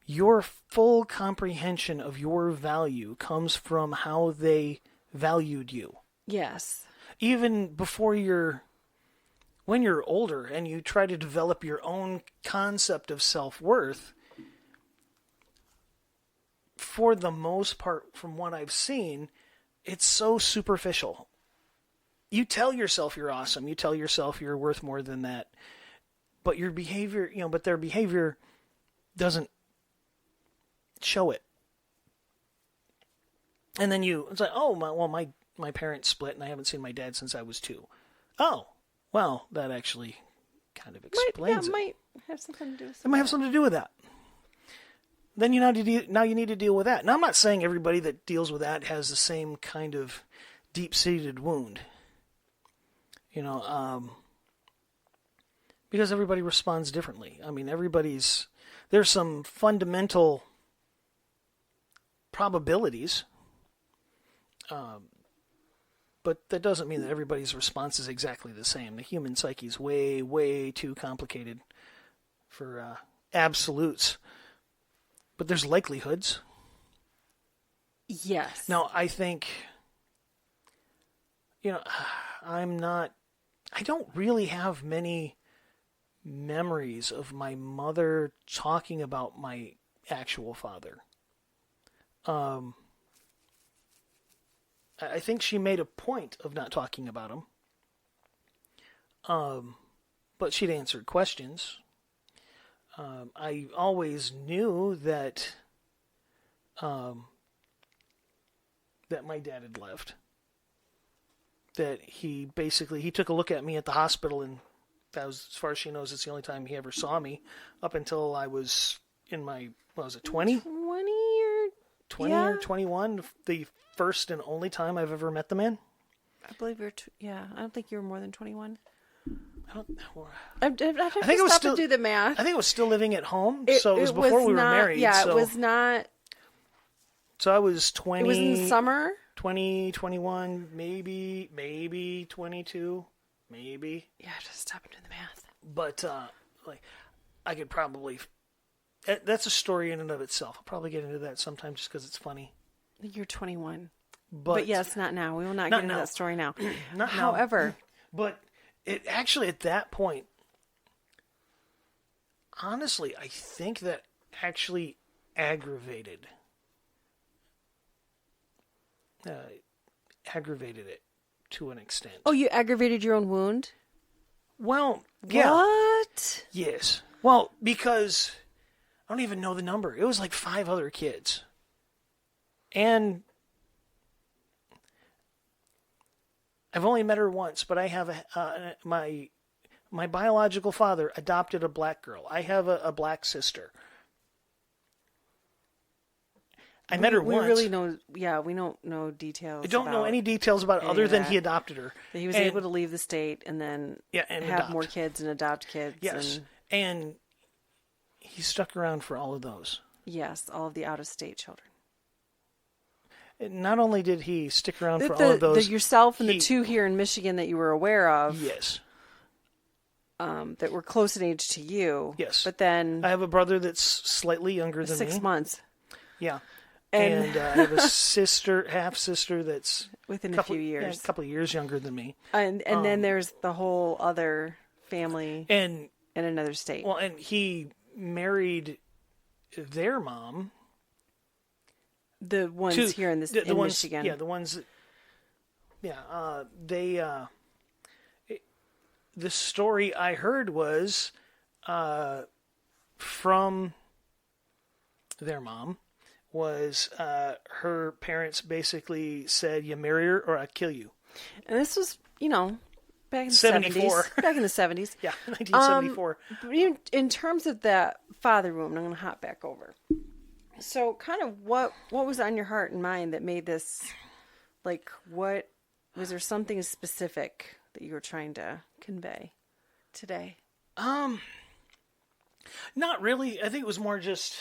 your full comprehension of your value comes from how they valued you. yes. Even before when you're older and you try to develop your own concept of self-worth, for the most part, from what I've seen, it's so superficial. You tell yourself you're awesome. You tell yourself you're worth more than that. But your behavior, but their behavior doesn't show it. And then it's like, my parents split and I haven't seen my dad since I was 2. Oh, well, that actually kind of explains it. Might have something to do with It might have something to do with that. Then now you need to deal with that. Now, I'm not saying everybody that deals with that has the same kind of deep-seated wound. Because everybody responds differently. I mean, there's some fundamental probabilities, but that doesn't mean that everybody's response is exactly the same. The human psyche is way, way too complicated for absolutes. But there's likelihoods. Yes. Now, I think, I don't really have many memories of my mother talking about my actual father. I think she made a point of not talking about him. But she'd answered questions. I always knew that that my dad had left. That he took a look at me at the hospital, and that was, as far as she knows, it's the only time he ever saw me up until I was in my, 20? 20 yeah. or 21, the first and only time I've ever met the man. I believe you're, I don't think you were more than 21. I I'd have think it was stop still, and do the math. I think it was still living at home, so it was before we were married. Yeah, so, it was not. So I was 20. It was in the summer? 20, 21, maybe 22, maybe. Yeah, just stop and do the math. But, I could probably... That's a story in and of itself. I'll probably get into that sometime just because it's funny. You're 21. But yes, not now. We will not get into that story now. Not However. But it actually, at that point, honestly, I think that actually aggravated it to an extent. Oh, you aggravated your own wound? Well, yeah. What? Yes. Well, because I don't even know the number. It was like 5 other kids. And I've only met her once, but I have my biological father adopted a black girl. I have a black sister. I met her once. We really know, we don't know details. I don't know any details about it other than he adopted her. That he was able to leave the state and then and have adopt more kids and adopt kids. Yes. And he stuck around for all of those. Yes, all of the out-of-state children. And not only did he stick around for all of those... yourself and the 2 here in Michigan that you were aware of. Yes. That were close in age to you. Yes. But then... I have a brother that's slightly younger than me. 6 months. Yeah. And I have a half-sister that's... Within a few years. Yeah, a couple of years younger than me. And then there's the whole other family in another state. Well, and he married their mom. The ones here in Michigan. Yeah, the ones... Yeah, the story I heard was from their mom was her parents basically said, "You marry her or I kill you." And this was, back in the 74. 70s. Back in the 70s. Yeah, 1974. In terms of that father wound, I'm going to hop back over. So kind of what was on your heart and mind that made this, like, what, was there something specific that you were trying to convey today? Not really. I think it was more just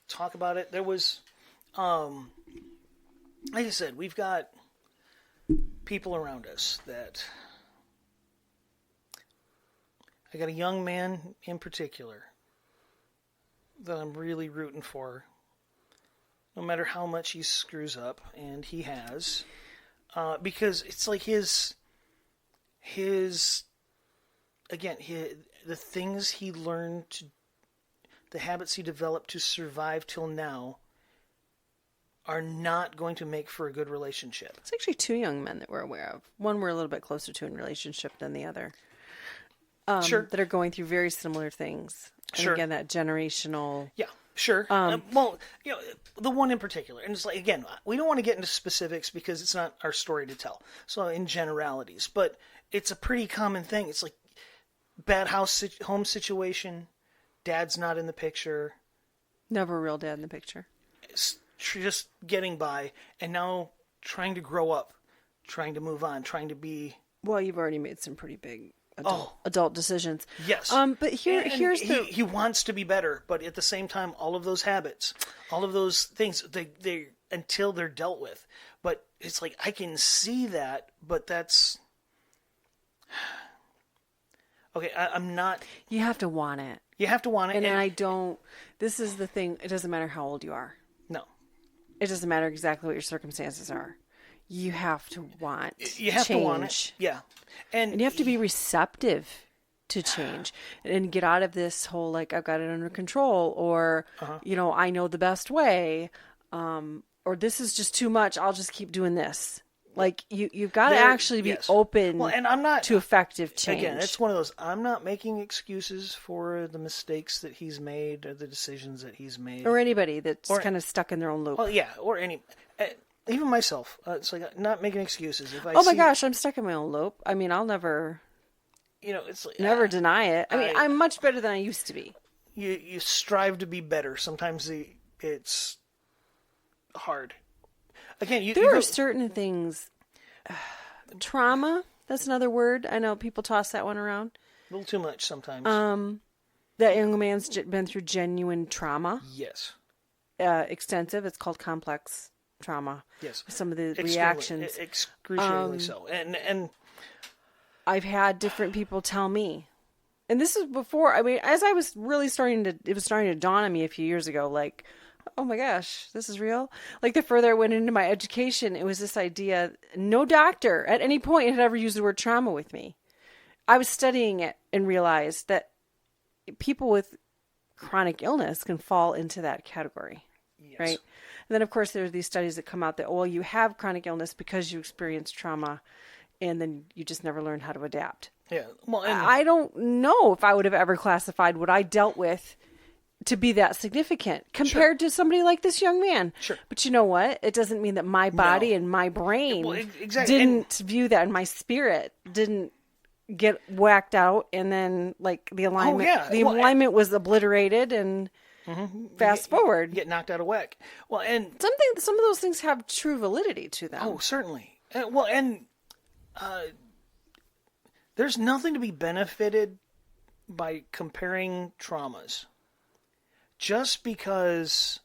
talk about it. There was, like I said, we've got people around us that, I got a young man in particular that I'm really rooting for, no matter how much he screws up, and he has, because it's like his the things he learned, the habits he developed to survive till now are not going to make for a good relationship. It's actually two young men that we're aware of. One we're a little bit closer to in relationship than the other. Sure. That are going through very similar things. And Sure. again, that generational... Yeah, sure. Well, the one in particular, and it's like, again, we don't want to get into specifics because it's not our story to tell. So in generalities, but it's a pretty common thing. It's like bad home situation, dad's not in the picture. Never a real dad in the picture. It's just getting by, and now trying to grow up, trying to move on, trying to be... Well, you've already made some pretty big adult decisions. Yes. But here's he wants to be better, but at the same time, all of those habits, all of those things, they until they're dealt with. But it's like, I can see that, but that's... Okay, I'm not... You have to want it. You have to want it. And I don't... This is the thing. It doesn't matter how old you are. No. It doesn't matter exactly what your circumstances are. You have to want You have change. to want it. Yeah. And you have to be receptive to change and get out of this whole, like, I've got it under control, or, I know the best way, or this is just too much. I'll just keep doing this. Like, you've got to actually be open and I'm not, to effective change. Again, it's one of those, I'm not making excuses for the mistakes that he's made or the decisions that he's made. Or anybody that's kind of stuck in their own loop. Well, yeah, or even myself. It's like, not making excuses. If I my gosh, I'm stuck in my own loop. I mean, I'll never... it's like... Never deny it. I mean, I'm much better than I used to be. You strive to be better. Sometimes it's hard. Again, there are certain things. Trauma, that's another word. I know people toss that one around. A little too much sometimes. That young man's been through genuine trauma. Yes. Extensive. It's called complex trauma. Yes. Some of the reactions. Excruciatingly so. And I've had different people tell me, and this is before, I mean, as I was really it was starting to dawn on me a few years ago, like, oh my gosh, this is real. Like, the further I went into my education, it was this idea, no doctor at any point had ever used the word trauma with me. I was studying it and realized that people with chronic illness can fall into that category, yes. right? And then, of course, there are these studies that come out that, well, you have chronic illness because you experienced trauma, and then you just never learned how to adapt. Yeah. Well, I don't know if I would have ever classified what I dealt with to be that significant compared to somebody like this young man. Sure. But you know what? It doesn't mean that my body and my brain didn't view that, and my spirit didn't get whacked out, and then, like, the alignment, alignment was obliterated, and fast forward. Get knocked out of whack. Well, and some of those things have true validity to them. Oh, certainly. There's nothing to be benefited by comparing traumas. Just because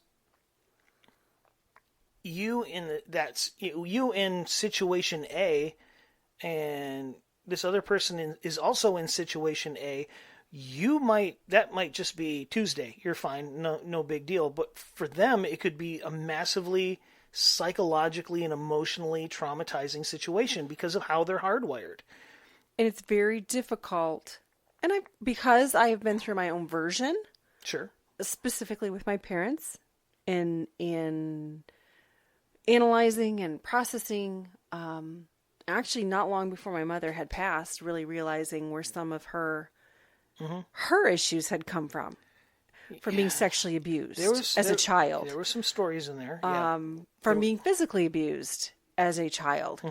you in situation A, and this other person is also in situation A, that might just be Tuesday. You're fine, no big deal. But for them, it could be a massively psychologically and emotionally traumatizing situation because of how they're hardwired. And it's very difficult. And because I have been through my own version. Sure. Specifically with my parents, in analyzing and processing, actually not long before my mother had passed, really realizing where some of her her issues had come from being sexually abused as a child. There were some stories in there. From being physically abused as a child.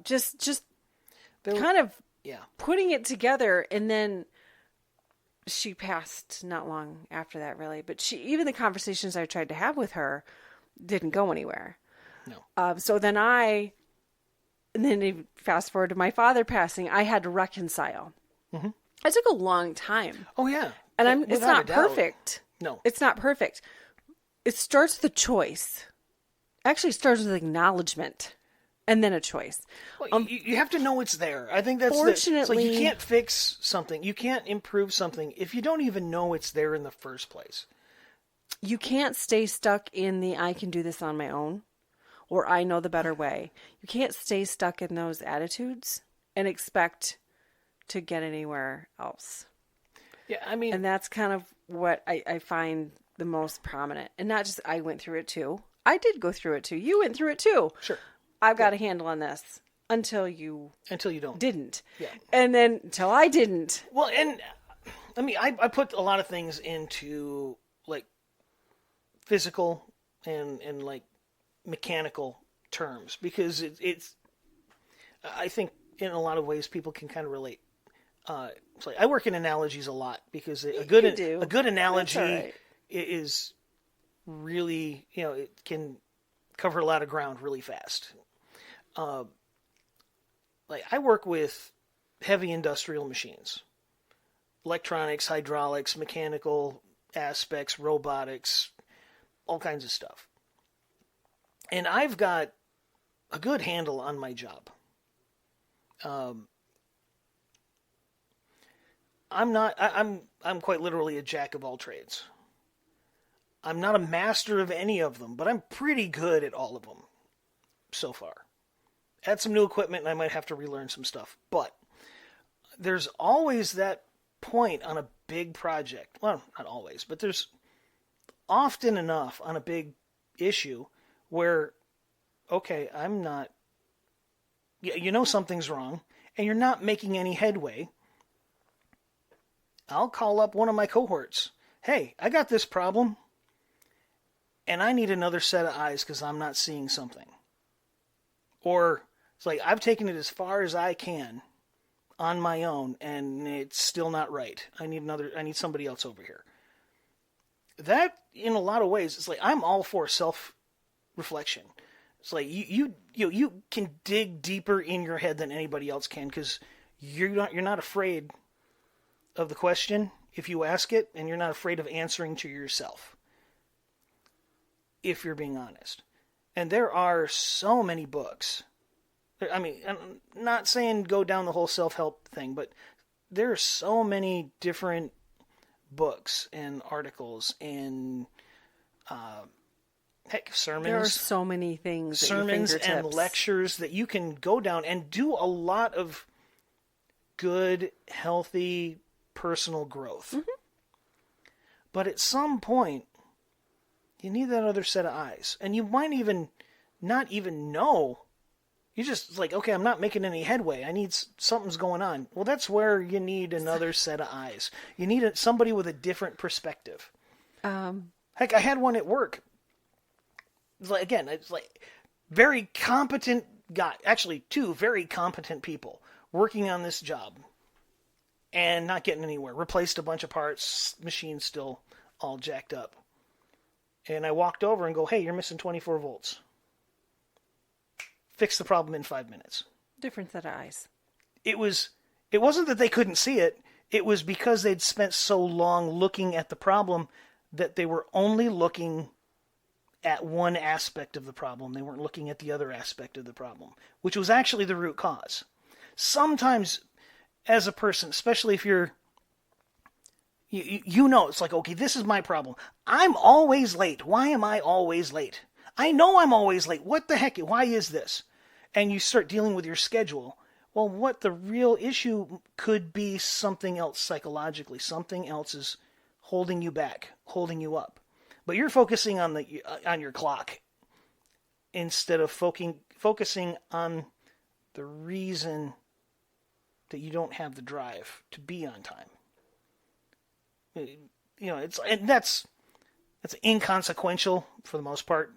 Just kind of putting it together, and then she passed not long after that, really. But even the conversations I tried to have with her didn't go anywhere. No. So then fast forward to my father passing, I had to reconcile. It took a long time. Oh, yeah. And it's not perfect. No. It's not perfect. It starts with a choice. Actually, it starts with acknowledgement and then a choice. Well, you have to know it's there. I think that's fortunately, it's like you can't fix something. You can't improve something if you don't even know it's there in the first place. You can't stay stuck in the I can do this on my own or I know the better way. You can't stay stuck in those attitudes and expect to get anywhere else. Yeah, I mean... And that's kind of what I find the most prominent. And not just I went through it too. I did go through it too. You went through it too. Sure. I've got a handle on this until you don't. Didn't. Yeah. And then until I didn't. Well, and I mean, I put a lot of things into like physical and like mechanical terms because it's I think in a lot of ways people can kind of relate. It's like I work in analogies a lot because a good analogy is really, it can cover a lot of ground really fast. Like I work with heavy industrial machines, electronics, hydraulics, mechanical aspects, robotics, all kinds of stuff. And I've got a good handle on my job. I'm quite literally a jack of all trades. I'm not a master of any of them, but I'm pretty good at all of them so far. Add some new equipment and I might have to relearn some stuff. But there's always that point on a big project. Well, not always, but there's often enough on a big issue where, okay, something's wrong and you're not making any headway. I'll call up one of my cohorts. Hey, I got this problem. And I need another set of eyes because I'm not seeing something. Or it's like I've taken it as far as I can on my own and it's still not right. I need somebody else over here. That in a lot of ways, it's like I'm all for self-reflection. It's like you can dig deeper in your head than anybody else can because you're not afraid of the question if you ask it, and you're not afraid of answering to yourself. If you're being honest. And there are so many books. I mean, I'm not saying go down the whole self-help thing, but there are so many different books and articles and sermons. There are so many things. Sermons and lectures that you can go down and do a lot of good, healthy, personal growth. Mm-hmm. But at some point, you need that other set of eyes. And you might not even know. You're just like, okay, I'm not making any headway. I need something's going on. Well, that's where you need another set of eyes. You need somebody with a different perspective. Heck, I had one at work. It's like very competent guy. Actually, two very competent people working on this job and not getting anywhere. Replaced a bunch of parts. Machine's still all jacked up. And I walked over and go, hey, you're missing 24 volts. Fix the problem in 5 minutes. Different set of eyes. It wasn't that they couldn't see it. It was because they'd spent so long looking at the problem that they were only looking at one aspect of the problem. They weren't looking at the other aspect of the problem, which was actually the root cause. Sometimes, as a person, especially if you're it's like, okay, this is my problem. I'm always late. Why am I always late? I know I'm always late. What the heck? Why is this? And you start dealing with your schedule. Well, what the real issue could be something else psychologically. Something else is holding you back, holding you up. But you're focusing on your clock instead of focusing on the reason that you don't have the drive to be on time. that's inconsequential for the most part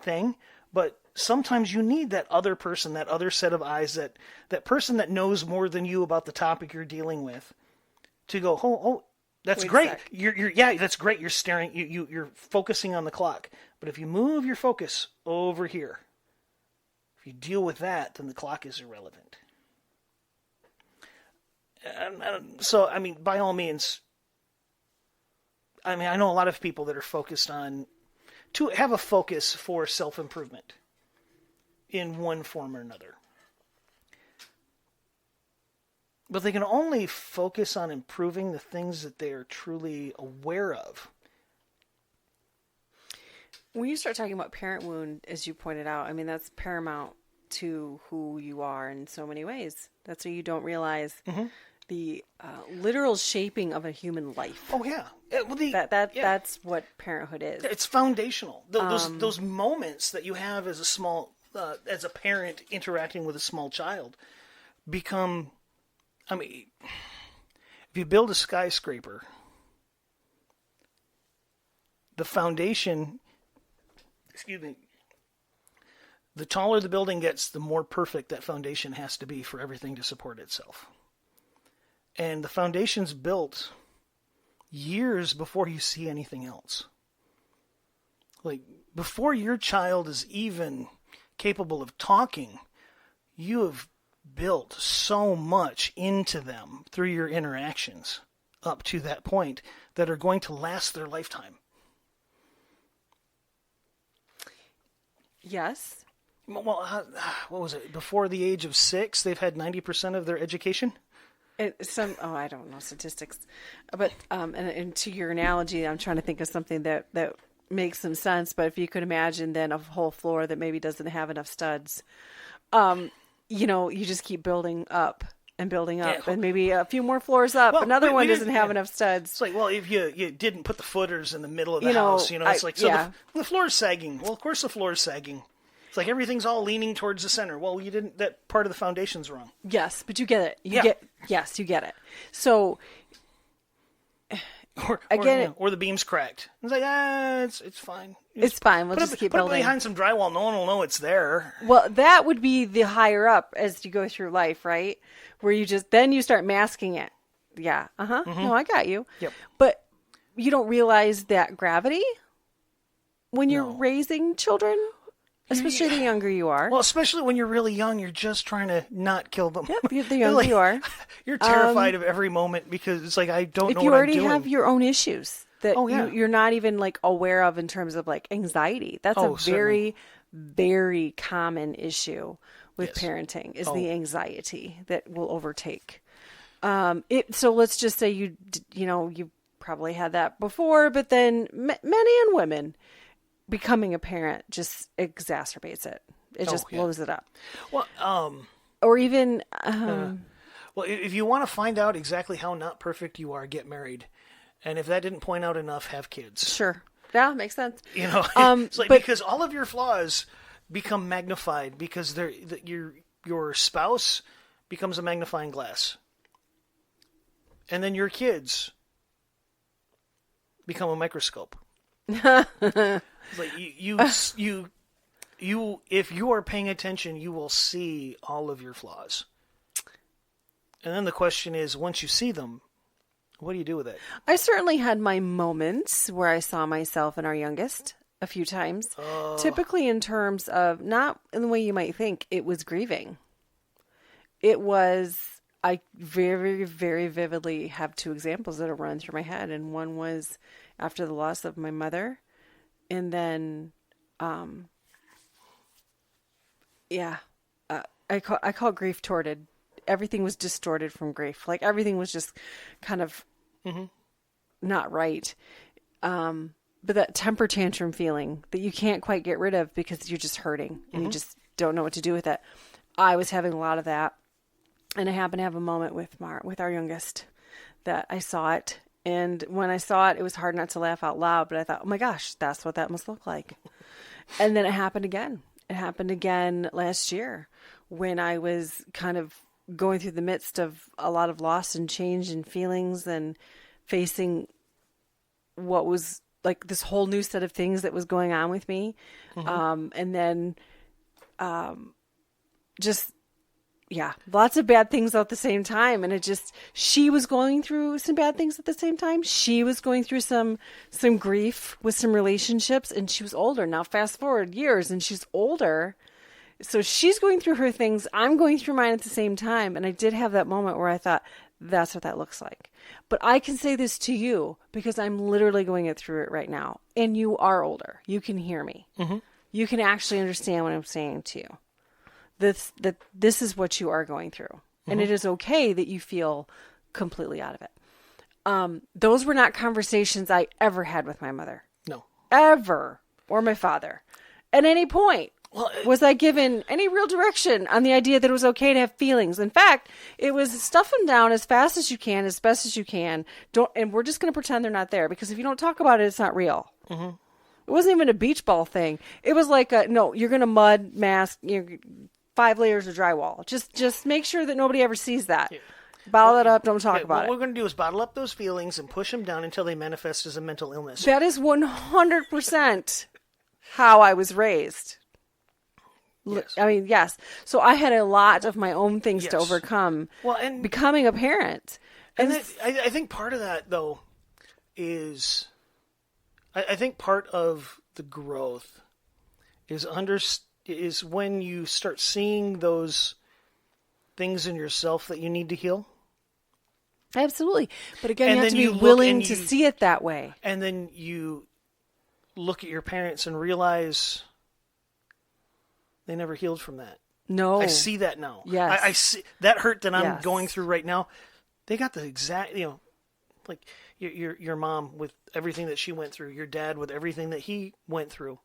thing, but sometimes you need that other person, that other set of eyes, that person that knows more than you about the topic you're dealing with, to go, oh, that's great. That's great. You're staring, you're focusing on the clock. But if you move your focus over here, if you deal with that, then the clock is irrelevant. So, I mean, by all means, I know a lot of people that are focused on, to have a focus for self-improvement in one form or another. But they can only focus on improving the things that they are truly aware of. When you start talking about parent wound, as you pointed out, I mean, that's paramount to who you are in so many ways. That's why you don't realize the literal shaping of a human life. Oh, yeah. That's what parenthood is. It's foundational. Those moments that you have as as a parent interacting with a small child become, if you build a skyscraper, the foundation, the taller the building gets, the more perfect that foundation has to be for everything to support itself. And the foundation's built years before you see anything else. Like, before your child is even capable of talking, you have built so much into them through your interactions up to that point that are going to last their lifetime. Yes. Well, what was it? Before the age of 6, they've had 90% of their education? I don't know statistics, but and to your analogy, I'm trying to think of something that makes some sense. But if you could imagine then a whole floor that maybe doesn't have enough studs, you just keep building up and building up, and maybe a few more floors up, another one doesn't have enough studs. It's like, well, if you didn't put the footers in the middle of the house, it's like, the floor's sagging. Well, of course the floor's sagging. It's like everything's all leaning towards the center. Well, you didn't. That part of the foundation's wrong. Yes, but you get it. You get it. So, or the beam's cracked. It's like, it's fine. It's fine. We'll just keep building. Put it behind some drywall. No one will know it's there. Well, that would be the higher up as you go through life, right? Where you start masking it. Yeah. No, I got you. Yep. But you don't realize that gravity when you're raising children. Especially the younger you are. Well, especially when you're really young, you're just trying to not kill them. Yep, the younger you are. You're terrified of every moment because it's like, I don't know what I'm doing. If you already have your own issues that you're not even like aware of in terms of like anxiety. That's a very, very common issue with parenting is the anxiety that will overtake. So let's just say you probably had that before, but then men and women, becoming a parent just exacerbates it. It just blows it up. Well, or even, well, if you want to find out exactly how not perfect you are, get married. And if that didn't point out enough, have kids. Sure. Yeah, makes sense. It's like, because all of your flaws become magnified because your spouse becomes a magnifying glass. And then your kids become a microscope. It's like you if you are paying attention, you will see all of your flaws. And then the question is, once you see them, what do you do with it? I certainly had my moments where I saw myself in our youngest a few times. Typically in terms of, not in the way you might think, it was grieving. It was, I very, very vividly have 2 examples that are running through my head. And one was after the loss of my mother. And then, I call grief torted. Everything was distorted from grief. Like everything was just kind of not right. But that temper tantrum feeling that you can't quite get rid of because you're just hurting and you just don't know what to do with it. I was having a lot of that. And I happened to have a moment with our youngest that I saw it. And when I saw it, it was hard not to laugh out loud, but I thought, oh my gosh, that's what that must look like. And then it happened again. It happened again last year when I was kind of going through the midst of a lot of loss and change and feelings and facing what was like this whole new set of things that was going on with me. And then, just, yeah, lots of bad things at the same time. And she was going through some bad things at the same time. She was going through some grief with some relationships, and she was older. Now fast forward years and she's older. So she's going through her things. I'm going through mine at the same time. And I did have that moment where I thought, that's what that looks like. But I can say this to you because I'm literally going through it right now. And you are older. You can hear me. You can actually understand what I'm saying to you. That this is what you are going through. And it is okay that you feel completely out of it. Those were not conversations I ever had with my mother. No. Ever. Or my father. At any point. Well, was I given any real direction on the idea that it was okay to have feelings? In fact, it was stuff them down as fast as you can, as best as you can. And we're just going to pretend they're not there, because if you don't talk about it, it's not real. It wasn't even a beach ball thing. It was like, no, you're going to mud mask, 5 layers of drywall. Just make sure that nobody ever sees that. Yeah. Bottle it up. Don't talk about it. What we're going to do is bottle up those feelings and push them down until they manifest as a mental illness. That is 100% how I was raised. Yes. I mean, yes. So I had a lot of my own things to overcome. Well, and becoming a parent. And I think part of that, though, is I think part of the growth is when you start seeing those things in yourself that you need to heal. Absolutely. But again, you have to be willing to see it that way. And then you look at your parents and realize they never healed from that. No. I see that now. Yes. I see that hurt that I'm going through right now. They got the exact, like your mom with everything that she went through, your dad with everything that he went through,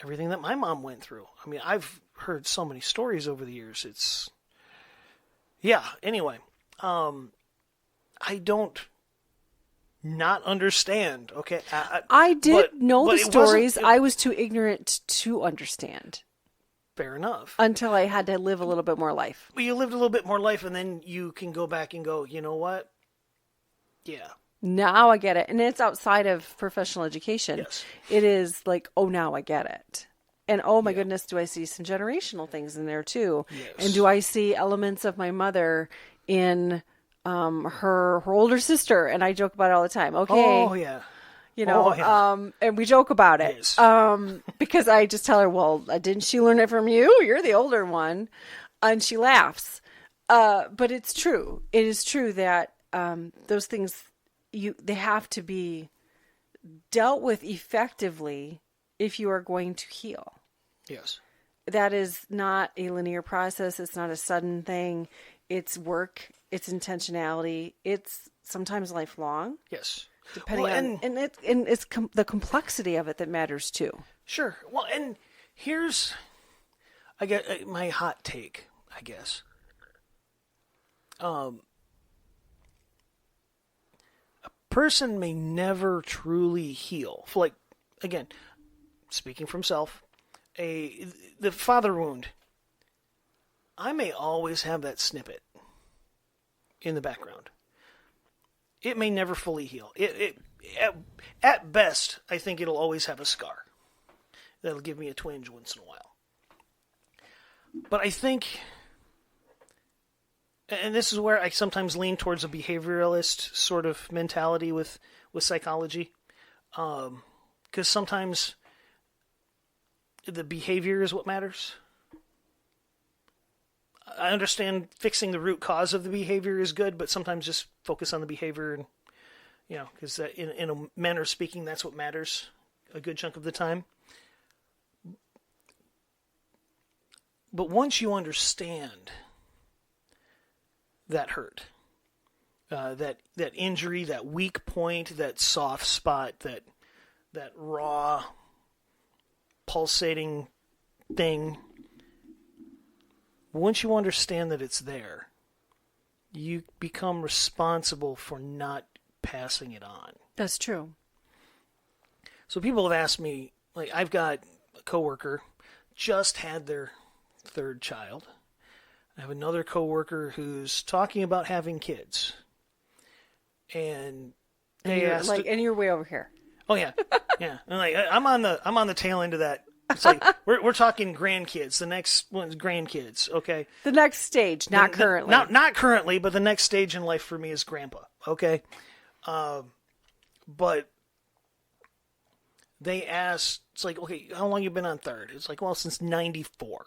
everything that my mom went through. I mean, I've heard so many stories over the years. Anyway, I don't not understand, okay? I did know the stories. I was too ignorant to understand. Fair enough. Until I had to live a little bit more life. Well, you lived a little bit more life, and then you can go back and go, you know what? Yeah. Now I get it. And it's outside of professional education. Yes. It is like, oh, now I get it. And oh my goodness, do I see some generational things in there too? Yes. And do I see elements of my mother in her older sister? And I joke about it all the time. Okay. Oh, yeah. And we joke about it. Yes. Because I just tell her, well, didn't she learn it from you? You're the older one. And she laughs. But it's true. It is true that those things, they have to be dealt with effectively if you are going to heal. Yes. That is not a linear process. It's not a sudden thing. It's work. It's intentionality. It's sometimes lifelong. Yes. Depending on, and it's the complexity of it that matters too. Sure. Well, and here's, I guess, my hot take, I guess. A person may never truly heal. Like, again, speaking from self, the father wound, I may always have that snippet in the background. It may never fully heal. At best, I think it'll always have a scar. That'll give me a twinge once in a while. But I think, and this is where I sometimes lean towards a behavioralist sort of mentality with psychology, because sometimes the behavior is what matters. I understand fixing the root cause of the behavior is good, but sometimes just focus on the behavior, and because in a manner of speaking, that's what matters a good chunk of the time. But once you understand that hurt, that injury, that weak point, that soft spot, that raw, pulsating thing, once you understand that it's there, you become responsible for not passing it on. That's true. So people have asked me, like, I've got a coworker just had their third child. I have another coworker who's talking about having kids. And And you're way over here. Oh yeah, yeah. And like I'm on the tail end of that. It's like we're talking grandkids. The next one's grandkids. Okay. The next stage, not currently. Not currently, but the next stage in life for me is grandpa. Okay. But they asked, it's like, okay, how long you been on third? It's like, well, since '94,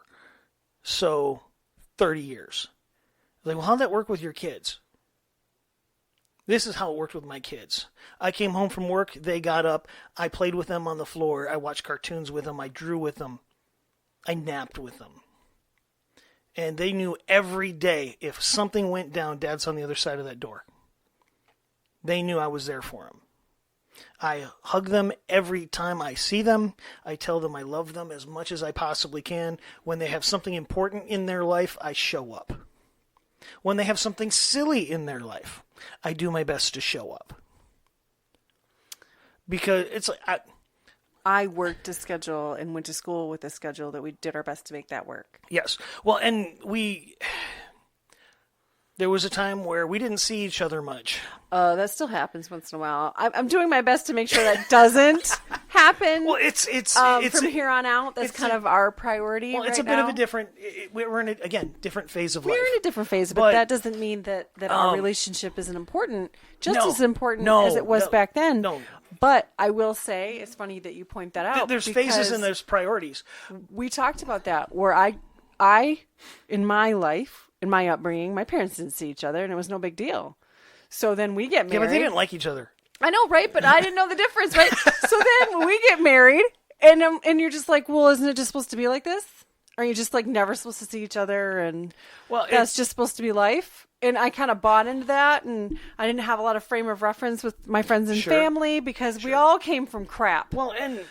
so 30 years. Like, well, how'd that work with your kids? This is how it worked with my kids. I came home from work, they got up, I played with them on the floor, I watched cartoons with them, I drew with them, I napped with them. And they knew every day if something went down, Dad's on the other side of that door. They knew I was there for them. I hug them every time I see them. I tell them I love them as much as I possibly can. When they have something important in their life, I show up. When they have something silly in their life, I do my best to show up. Because it's like I worked a schedule and went to school with a schedule that we did our best to make that work. Yes. Well, and there was a time where we didn't see each other much. That still happens once in a while. I'm doing my best to make sure that doesn't happen. Well, it's from here on out. That's kind of our priority. Well, it's right a bit now. of a different. We're in different phase of life. We're in a different phase, but that doesn't mean that our relationship isn't important. As important as it was back then. No. But I will say, it's funny that you point that out. There's phases and there's priorities. We talked about that where I in my life. In my upbringing, my parents didn't see each other, and it was no big deal. So then we get married. Yeah, but they didn't like each other. I know, right? But I didn't know the difference, right? So then when we get married, and you're just like, well, isn't it just supposed to be like this? Are you just like never supposed to see each other, and that's just supposed to be life? And I kind of bought into that, and I didn't have a lot of frame of reference with my friends and family because we all came from crap. Well, and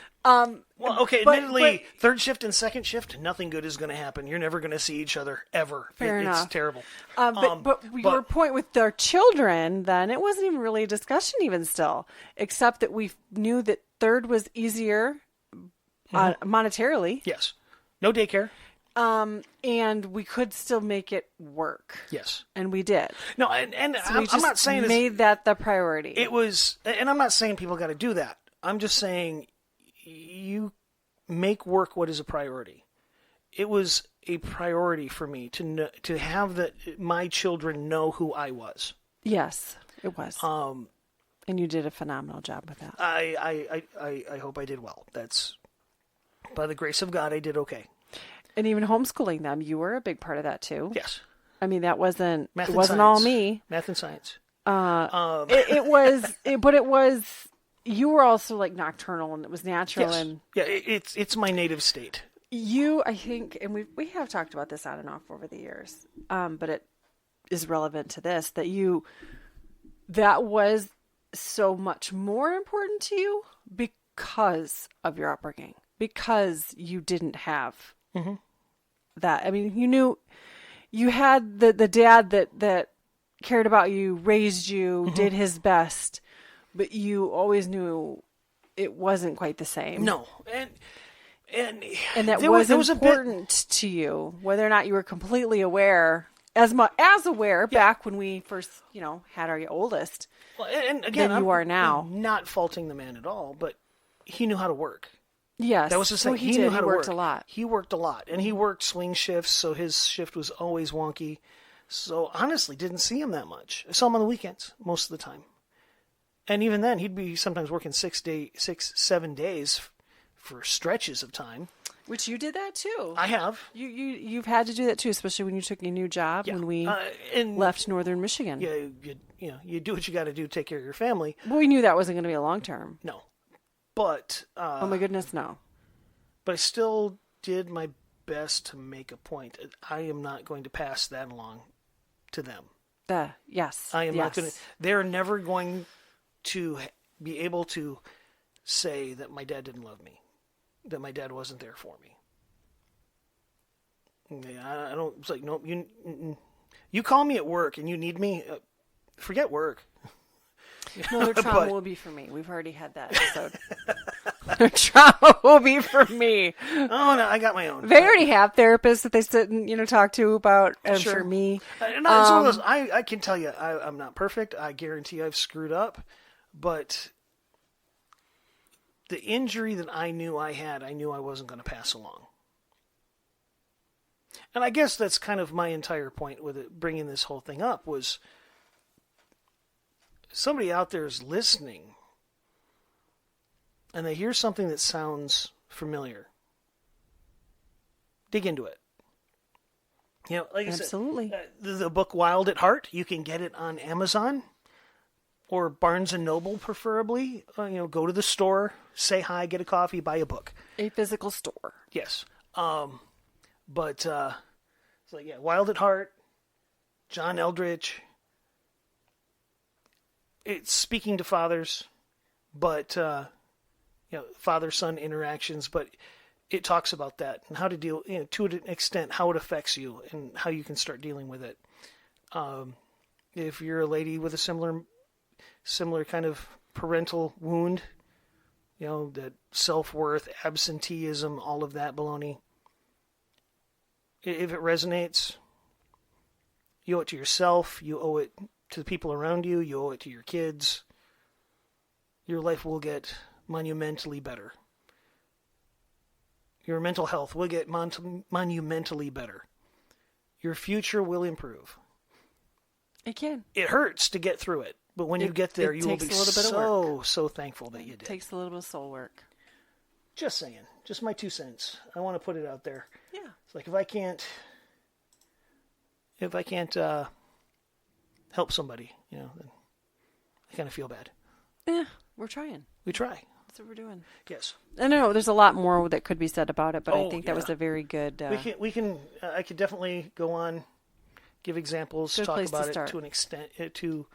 okay, admittedly, third shift and second shift, nothing good is going to happen. You're never going to see each other ever. Fair enough. It's terrible. But your point with their children, then it wasn't even really a discussion, even still, except that we knew that third was easier monetarily. Yes, no daycare. And we could still make it work. Yes, and we did. No, and so I'm not saying made that the priority. It was, and I'm not saying people got to do that. I'm just saying. You make work what is a priority. It was a priority for me to have my children know who I was. Yes, it was. And you did a phenomenal job with that. I hope I did well. That's by the grace of God, I did okay. And even homeschooling them, you were a big part of that too. Yes. I mean, that wasn't Math it wasn't all me. Math and science. It was. You were also like nocturnal, and it was natural. Yes. And it's my native state. I think, and we have talked about this on and off over the years, but it is relevant to this, that was so much more important to you because of your upbringing, because you didn't have that. I mean, you knew you had the dad that cared about you, raised you, did his best. But you always knew it wasn't quite the same. No, and that was important to you, whether or not you were completely aware, as aware back when we first, had our oldest. Well, and again, than you are now. I'm not faulting the man at all, but he knew how to work. Yes, that was the thing. He knew how to work. He worked a lot. He worked a lot, and he worked swing shifts, so his shift was always wonky. So honestly, didn't see him that much. I saw him on the weekends most of the time. And even then, he'd be sometimes working 7 days for stretches of time. Which you did that too. I have. You've had to do that too, especially when you took a new job when we left Northern Michigan. Yeah, you do what you got to do to take care of your family. Well, we knew that wasn't going to be a long term. No, but oh my goodness, no. But I still did my best to make a point. I am not going to pass that along to them. Yes, I am not going to. They're never going to be able to say that my dad didn't love me, that my dad wasn't there for me. I don't. It's like, no, you call me at work and you need me. Forget work. No, their trauma will be for me. We've already had that episode. Their trauma will be for me. Oh no, I got my own. They already have therapists that they sit and talk to about, and sure. For me, no, it's one of those. I can tell you, I'm not perfect. I guarantee I've screwed up, But the injury that I knew I had, I knew I wasn't going to pass along. And I guess that's kind of my entire point with it, bringing this whole thing up, was somebody out there is listening and they hear something that sounds familiar. Dig into it. Like I said, Absolutely. The book Wild at Heart, you can get it on Amazon or Barnes & Noble, preferably. Go to the store, say hi, get a coffee, buy a book. A physical store. Yes. But Wild at Heart, John Eldridge. It's speaking to fathers, but father-son interactions, but it talks about that and how to deal, to an extent, how it affects you and how you can start dealing with it. If you're a lady with a similar kind of parental wound, that self-worth, absenteeism, all of that baloney. If it resonates, you owe it to yourself, you owe it to the people around you, you owe it to your kids. Your life will get monumentally better. Your mental health will get monumentally better. Your future will improve. It can. It hurts to get through it, but when you get there, you will be so thankful that you did. It takes a little bit of soul work. Just saying. Just my 2 cents. I want to put it out there. Yeah. It's like if I can't help somebody, then I kind of feel bad. Yeah, we're trying. We try. That's what we're doing. Yes. I know there's a lot more that could be said about it, but I think that was a very good. We can. I could definitely go on, give examples, talk about it to an extent, to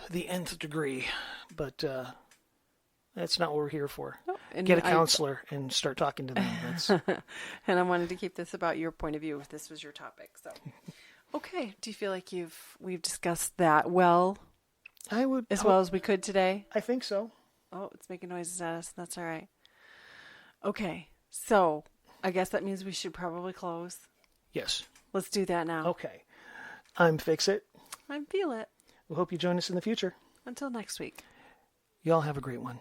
the nth degree, but that's not what we're here for. Oh, get a counselor and start talking to them. That's... And I wanted to keep this about your point of view if this was your topic. So, okay. Do you feel like we've discussed that well? I would well as we could today. I think so. Oh, it's making noises at us. That's all right. Okay. So, I guess that means we should probably close. Yes. Let's do that now. Okay. I'm Fix It. I'm Feel It. We hope you join us in the future. Until next week. Y'all have a great one.